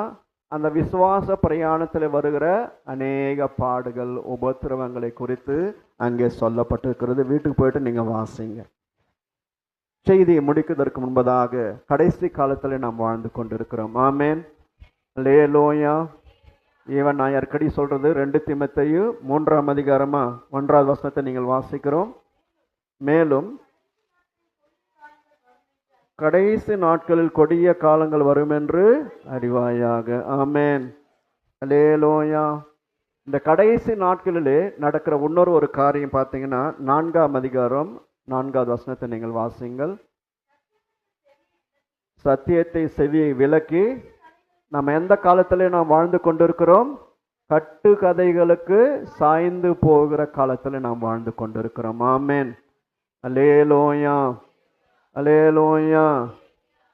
அந்த விசுவாச பிரயாணத்தில் வருகிற அநேக பாடுகள், உபத்திரவங்களை குறித்து அங்கே சொல்லப்பட்டிருக்கிறது. வீட்டுக்கு போயிட்டு நீங்க வாசிங்க. செய்தியை முடிக்கிறதற்கு முன்பதாக கடைசி காலத்தில் நாம் வாழ்ந்து கொண்டிருக்கிறோம். ஆமென். அல்லேலூயா. ஈவன் நான் அடிக்கடி சொல்றது 2 தீமோத்தேயு 3ஆம் அதிகாரமா 1வது வசனத்தை நீங்கள் வாசிக்கிறோம். மேலும் கடைசி நாட்களில் கொடிய காலங்கள் வரும் என்று அறிவாயாக. ஆமென். அல்லேலூயா. இந்த கடைசி நாட்களிலே நடக்கிற இன்னொரு காரியம் பார்த்தீங்கன்னா, 4ஆம் அதிகாரம் 4வது வசனத்தை நீங்கள் வாசிங்கள். சத்தியத்தை செவியை விலக்கி நம்ம எந்த காலத்திலே நாம் வாழ்ந்து கொண்டிருக்கிறோம்? கட்டு கதைகளுக்கு சாய்ந்து போகிற காலத்தில் நாம் வாழ்ந்து கொண்டிருக்கிறோம். ஆமென். அல்லேலூயா, அல்லேலூயா.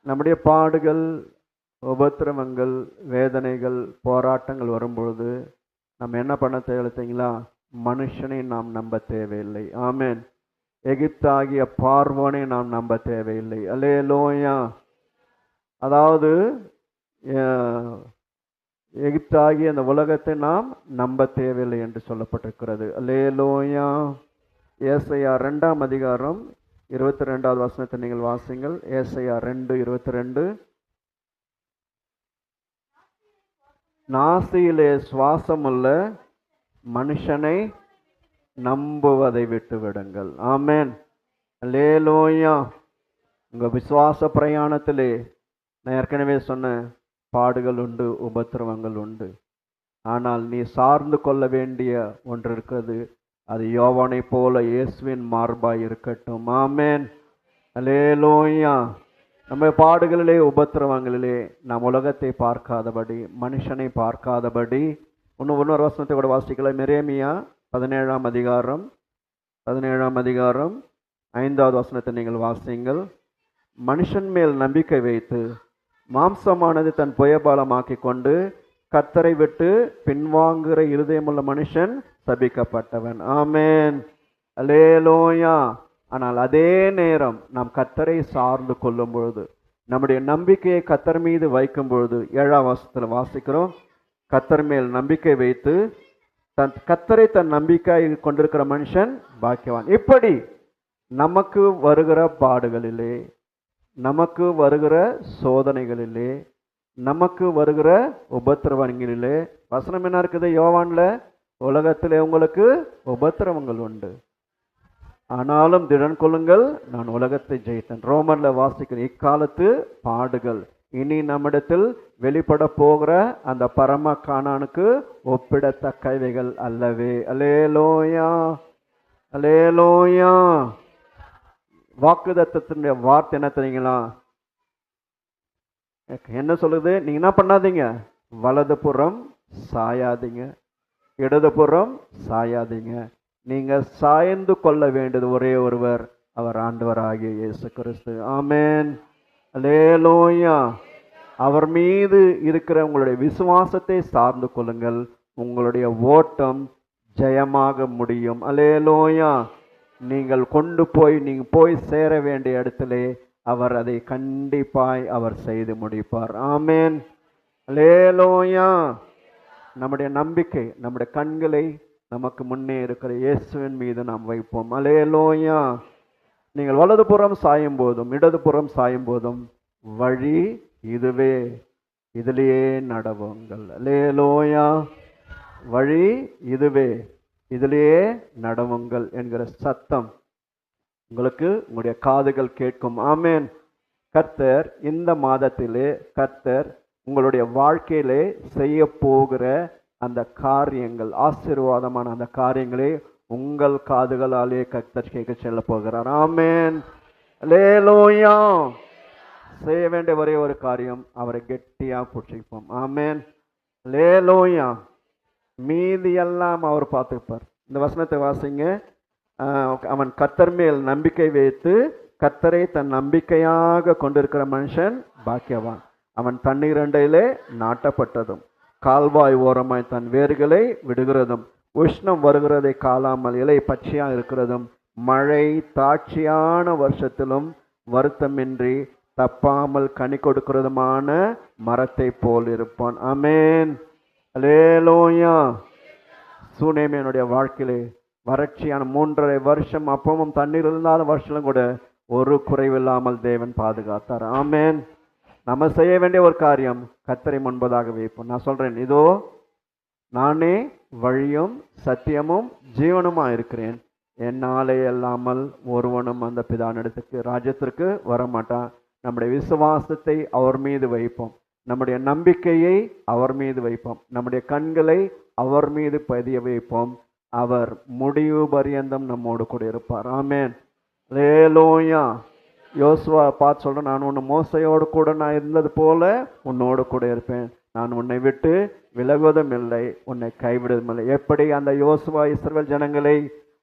நம்முடைய பாடுகள், உபத்திரவங்கள், வேதனைகள், போராட்டங்கள் வரும்பொழுது நம்ம என்ன பண்ண தேவையில்லைங்களா? மனுஷனை நாம் நம்ப தேவையில்லை. ஆமென். எகிப்தாகிய பார்வோனை நாம் நம்ப தேவையில்லை. அல்லேலூயா. அதாவது எகிப்தாகிய அந்த உலகத்தை நாம் நம்ப தேவையில்லை என்று சொல்லப்பட்டிருக்கிறது. அல்லேலூயா. ஏசாயா 2ஆம் அதிகாரம் 22வது வசனத்தை நீங்கள் வாசிங்கள். ஏசாயா 2:22. நாசியிலே சுவாசமுள்ள மனுஷனை நம்புவதை விட்டு விடுங்கள். ஆமென். அல்லேலூயா. உங்க விசுவாச பிரயாணத்திலே நான் ஏற்கனவே சொன்ன பாடுகள் உண்டு, உபத்திரவங்கள் உண்டு. ஆனால் நீ சார்ந்து கொள்ள வேண்டிய ஒன்று இருக்கிறது. அது யோவானை போல இயேசுவின் மார்பாய் இருக்கட்டும். ஆமென். அல்லேலூயா. நம்ம பாடுகளிலே, உபத்திரவங்களிலே நாம் உலகத்தை பார்க்காதபடி, மனுஷனை பார்க்காதபடி, இன்னொரு வசனத்தை கூட வாசிக்கலாம். எரேமியா 17ஆம் அதிகாரம் 5வது வசனத்தை நீங்கள் வாசிங்கள். மனுஷன் மேல் நம்பிக்கை வைத்து மாம்சமானது தன் புயபாலமாக்கி கொண்டு கர்த்தரை விட்டு பின்வாங்குகிற இருதயமுள்ள மனுஷன் சபிக்கப்பட்டவன். ஆமென். அல்லேலூயா. ஆனால் அதே நேரம் நாம் கர்த்தரை சார்ந்து கொள்ளும் பொழுது, நம்முடைய நம்பிக்கையை கர்த்தர் மீது வைக்கும் பொழுது, 7ஆம் வசனத்தில் வாசிக்கிறோம், கர்த்தர் மேல் நம்பிக்கை வைத்து கர்த்தரை தன் நம்பிக்கை கொண்டிருக்கிற மனுஷன் பாக்கியவான். இப்படி நமக்கு வருகிற பாடுகளிலே, நமக்கு வருகிற சோதனைகளிலே, நமக்கு வருகிற உபத்திரவங்களிலே, வசனம் என்ன இருக்குது யோவான்ல? உலகத்திலே உங்களுக்கு உபத்திரவங்கள் உண்டு, ஆனாலும் திடன் கொள்ளுங்கள், நான் உலகத்தை ஜெயித்தேன். ரோமர்ல வாசிக்கிறேன், இக்காலத்து பாடுகள் இனி நம்மிடத்தில் வெளிப்பட போகிற அந்த பரம கானானுக்கு ஒப்பிடத்தக்கவைகள் அல்லவே. அல்லேலூயா. அல்லேலூயா. வாக்குதத்தத்தினுடைய வார்த்தை என்ன தெரியுங்களா? என்ன சொல்லுது? நீங்க என்ன பண்ணாதீங்க, வலது புறம் சாயாதீங்க, இடது புறம் சாயாதீங்க. நீங்க சாய்ந்து கொள்ள வேண்டியது ஒரே ஒருவர், அவர் ஆண்டவராகிய இயேசு கிறிஸ்து. ஆமென். அல்லேலூயா. அவர் மீது இருக்கிற உங்களுடைய விசுவாசத்தை சார்ந்து கொள்ளுங்கள். உங்களுடைய ஓட்டம் ஜெயமாக முடியும். அல்லேலூயா. நீங்கள் நீங்க போய் சேர வேண்டிய இடத்திலே அவர் அதை கண்டிப்பாய் அவர் செய்து முடிப்பார். ஆமென். அல்லேலூயா. நம்முடைய நம்பிக்கை, நம்முடைய கண்களை நமக்கு முன்னே இருக்கிற இயேசுவின் மீது நாம் வைப்போம். அல்லேலூயா. நீங்கள் வலது புறம் சாயும் போதும் இடது புறம் சாயும் போதும் வழி இதுவே, இதிலேயே நடவுங்கள். அல்லேலூயா. வழி இதுவே, இதிலேயே நடவுங்கள் என்கிற சத்தம் உங்களுக்கு உங்களுடைய காதுகள் கேட்கும். ஆமென். கர்த்தர் இந்த மாதத்திலே கர்த்தர் உங்களுடைய வாழ்க்கையிலே செய்ய போகிற அந்த காரியங்கள், ஆசீர்வாதமான அந்த காரியங்களை உங்கள் காதுகளாலே கர்த்தர் கேட்க செல்ல போகிறார். ஆமென். அல்லேலூயா. செய்ய வேண்டிய ஒரே ஒரு காரியம், அவரை கெட்டியா பிடிச்சிப்போம். ஆமென். அல்லேலூயா. மீதி எல்லாம் அவர் பார்த்துப்பார். இந்த வசனத்தை வாசிங்க. அவன் கர்த்தர் மேல் நம்பிக்கை வைத்து கர்த்தரை தன் நம்பிக்கையாக கொண்டிருக்கிற மனுஷன் பாக்கியவான். அவன் தண்ணீர் அண்டையிலே நாட்டப்பட்டதும் கால்வாய் ஓரமாய் தன் வேர்களை விடுகிறதும் உஷ்ணம் வருகிறதை காலாமல் இலை பச்சையா இருக்கிறதும் மழை தாட்சியான வருஷத்திலும் வருத்தமின்றி தப்பாமல் கனி கொடுக்கிறதுமான மரத்தை போல் இருப்பான். ஆமென். அல்லேலூயா. சூனேமியனுடைய வாழ்க்கையிலே வறட்சியான 3.5 வருஷம், அப்பவும் தண்ணீர் இல்லாத வருஷம் கூட ஒரு குறைவில்லாமல் தேவன் பாதுகாத்தார். ஆமென். நம்ம செய்ய வேண்டிய ஒரு காரியம், கர்த்தரை முன்பதாக வைப்போம். நான் சொல்றேன், இதோ நானே வழியும் சத்தியமும் ஜீவனுமா இருக்கிறேன், என்னாலே அல்லாமல் ஒருவனும் அந்த பிதானிடத்துக்கு ராஜ்யத்திற்கு வரமாட்டான். நம்முடைய விசுவாசத்தை அவர் மீது வைப்போம், நம்முடைய நம்பிக்கையை அவர் மீது வைப்போம், நம்முடைய கண்களை அவர் மீது பதிய வைப்போம். அவர் முடிவு பரியந்தம் நம்மோடு கூட இருப்பார். ஆமென். அல்லேலூயா. யோசுவா பார்த்து சொல்றேன், நான் உன்னை மோசையோடு கூட நான் இருந்தது போல உன்னோடு கூட இருப்பேன், நான் உன்னை விட்டு விலகுவதும் இல்லை, உன்னை கைவிடுவதும் இல்லை. எப்படி அந்த யோசுவா இஸ்ரவேல் ஜனங்களை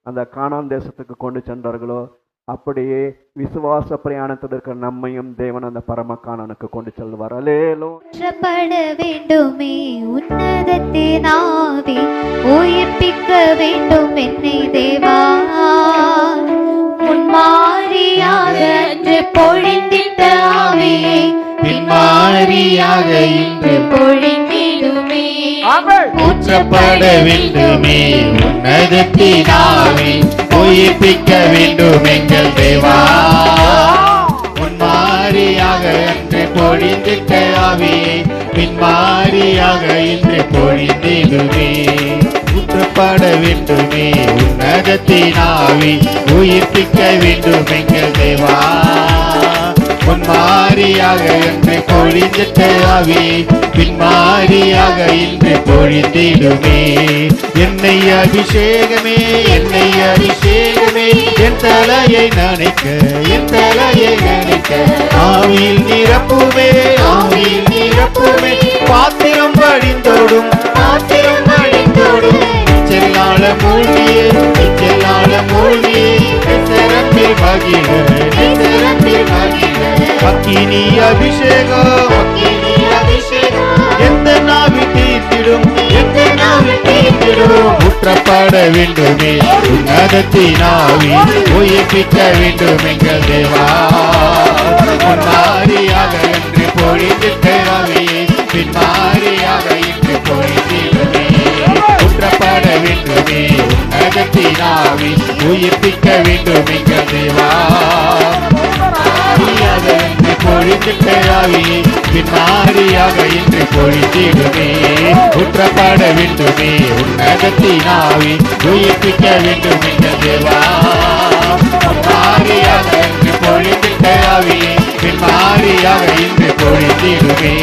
அந்த கானான் தேசத்துக்கு கொண்டு சென்றார்களோ அப்படியே விசுவாச பிரயாணத்தில் இருக்கிற நம்மையும் தேவன் அந்த பரமக்கானனுக்கு கொண்டு செல்வார். அல்லேலூயா. மாற்றப்பட வேண்டுமே உன்னதத்தின் ஆவி, உயிர்ப்பிக்க வேண்டும் என்னை தேவா. முன்மாரியாக அன்று பொழிந்திட்ட ஆவியை பின்மாரியாக இன்று பொழிந்திடுமே. ஊற்றப்பட வேண்டுமே உன்னதத்தின் ஆவி, உயிர்ப்பிக்க வேண்டும் எங்கள் தேவா. முன்மாரியாக அன்று பொழிந்திட்ட ஆவியை பின்மாரியாக இன்று பொழிந்திடுமே. ஊற்றப்பட வேண்டுமே உன்னதத்தின் ஆவி, உயிர்ப்பிக்க வேண்டும் எங்கள் தேவா. முன்மாரியாக என்று பொழிந்திட்ட ஆவியை பின்மாரியாக இன்று பொழிந்திடுமே. என்னை அபிஷேகமே, என்னை அபிஷேகமே, என் தலையை நனைக்க, என் தலையை நனைக்க. ஆவியில் நிரப்புமே, ஆவியில் நிரப்புமே. பாத்திரம் வழிந்தோடும், பாத்திரம் வழிந்தோடும். செல்லால மூழ்கியே, செல்லால மூழ்கியே, சிறப்பில் மகிழ, சிறப்பில் மகிழ. அக்கினி அபிஷேகம், அக்கினி அபிஷேகம், எந்த நாவி தீர்த்திடும், எந்த நாவி தீர்த்திடும். ஊற்றப்பட வேண்டுமே உன்னதத்தின் ஆவி, உயிர்ப்பிக்க வேண்டும் எங்கள் தேவா. முன்மாரியாக என்று பொழிந்திட்ட ஆவியை பின்மாரியாக இன்று பொழிந்திடுமே. ஊற்றப்பட வேண்டுமே உன்னதத்தின் ஆவி, உயிர்ப்பிக்க வேண்டும் எங்கள் தேவா. என்று பொழிந்திட்ட ஆவியை பின்மாரியாக இன்று பொழிந்திடுமே. ஊற்றப்பட வேண்டுமே உன்னதத்தின் ஆவி, உயிர்ப்பிக்க வேண்டும் எங்கள் தேவா. முன்மாரியாக என்று பொழிந்திட்ட ஆவியை பின்மாரியாக இன்று பொழிந்திடுமே.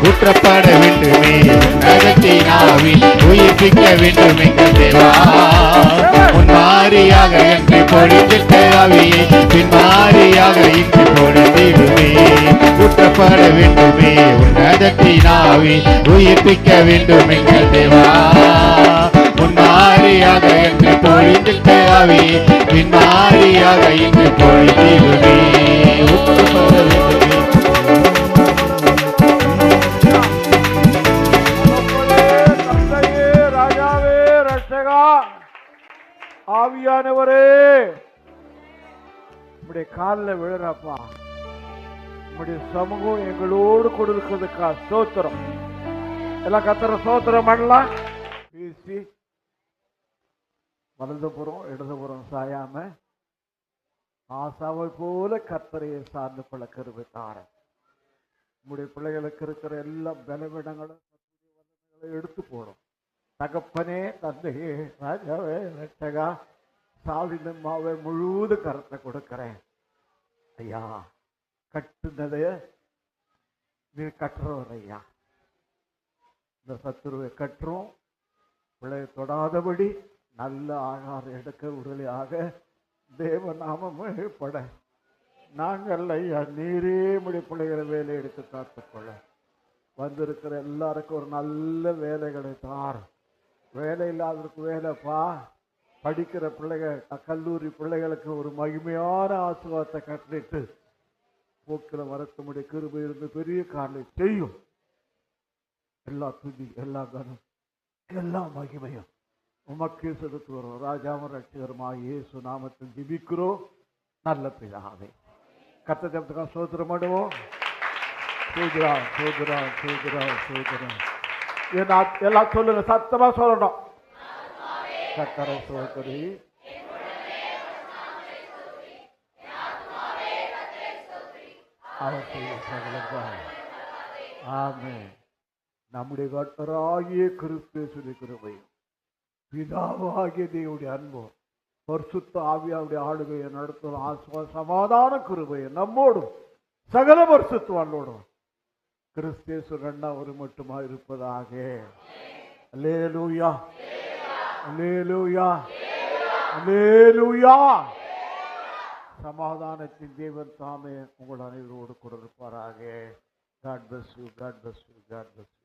ஊற்றப்பட வேண்டுமே உன்னதத்தின் ஆவி, உயிர்ப்பிக்க வேண்டும் எங்கள் தேவா. முன்மாரியாக என்று பொழிந்திட்ட ஆவியை பின்மாரியாக இன்று பொழிந்திடுமே. ஊற்றப்பட வேண்டுமே உன்னதத்தின் ஆவி, உயிர்ப்பிக்க வேண்டும் எங்கள் தேவா. முன்மாரியாக என்று பொழிந்திட்ட ஆவியை பின்மாரியாக இன்று பொழிந்திடுமே. ஊற்றப்பட வேண்டுமே. ராஜாவே, ரட்சகா, ஆவியானவரே, உம்முடைய காலில் விழுறப்பா. உம்முடைய சமூகம் எங்களோடு கொடுக்கிறதுக்கா ஸ்தோத்திரம். எல்லாம் கத்தர ஸ்தோத்திரம் பண்ணலாம். வீசி வலதுபுறம் இடதுபுறம் சாயாம ஆசாவை போல கத்தரையை சார்ந்து கொள்ள கிருபை தாரேன். உம்முடைய பிள்ளைகளுக்கு இருக்கிற எல்லா பலவீனங்களும் எடுத்து போடும். தகப்பனே, தந்தையே, ராஜாவே, ரட்சகா, சாவின் மாவை முழுவது கரத்தை கொடுக்கிறேன் ஐயா. கட்டுனதை நீ கட்டுறவர் ஐயா. இந்த சத்துருவை கட்டுறோம். பிள்ளை தொடாதபடி நல்ல ஆகாரம் எடுக்க உடலியாக தேவ நாமம் பட நாங்கள் ஐயா நீரே முடி பிள்ளைகளை வேலை எடுத்து காத்துக்கொள்ள வந்திருக்கிற எல்லாருக்கும் ஒரு நல்ல வேலைகளை தார். வேலை இல்லாதவருக்கு வேலைப்பா. படிக்கிற பிள்ளைகள், கல்லூரி பிள்ளைகளுக்கு ஒரு மகிமையான ஆசீர்வாதத்தை கட்டிட்டு போக்கில் வரத்து முடிய கிருபை இருந்து பெரிய காரணை செய்யும். எல்லா துதி, எல்லா கனம், எல்லா மகிமையும் உமக்கே செலுத்து வரும். ராஜாவும் ரட்சகருமா இயேசு நாமத்தில் ஜெபிக்கிறோம் நல்ல பிதாவே. கர்த்தர் ஜெபத்துக்காக ஸ்தோத்திரம் பண்ணுவோம். சோதரா சோதரா சோதரா சோதரா எல்லாம் சொல்லுங்க, சத்தமா சொல்லணும். கர்த்தரை சோதரி, அவர் செய்ய சகலத்தாய். ஆமென். நம்முடைய கர்த்தராகிய கிறிஸ்து கிருபையும் பிதாவாகிய தேவனுடைய அன்பும் பரிசுத்த ஆவியாவுடைய ஆளுகையை நடத்தும் சமாதான கிருபையை நம்மோடும் சகல பரிசுத்தவானோடும் கிறிஸ்தேசு ரெண்டா ஒரு மட்டுமா இருப்பதாக. அல்லேலூயா, அல்லேலூயா, அல்லேலூயா. சமாதானத்தின் தேவன் தாமே உங்கள் அனைவரோடு கூட இருப்பாராக. God bless you, God bless you, God bless you.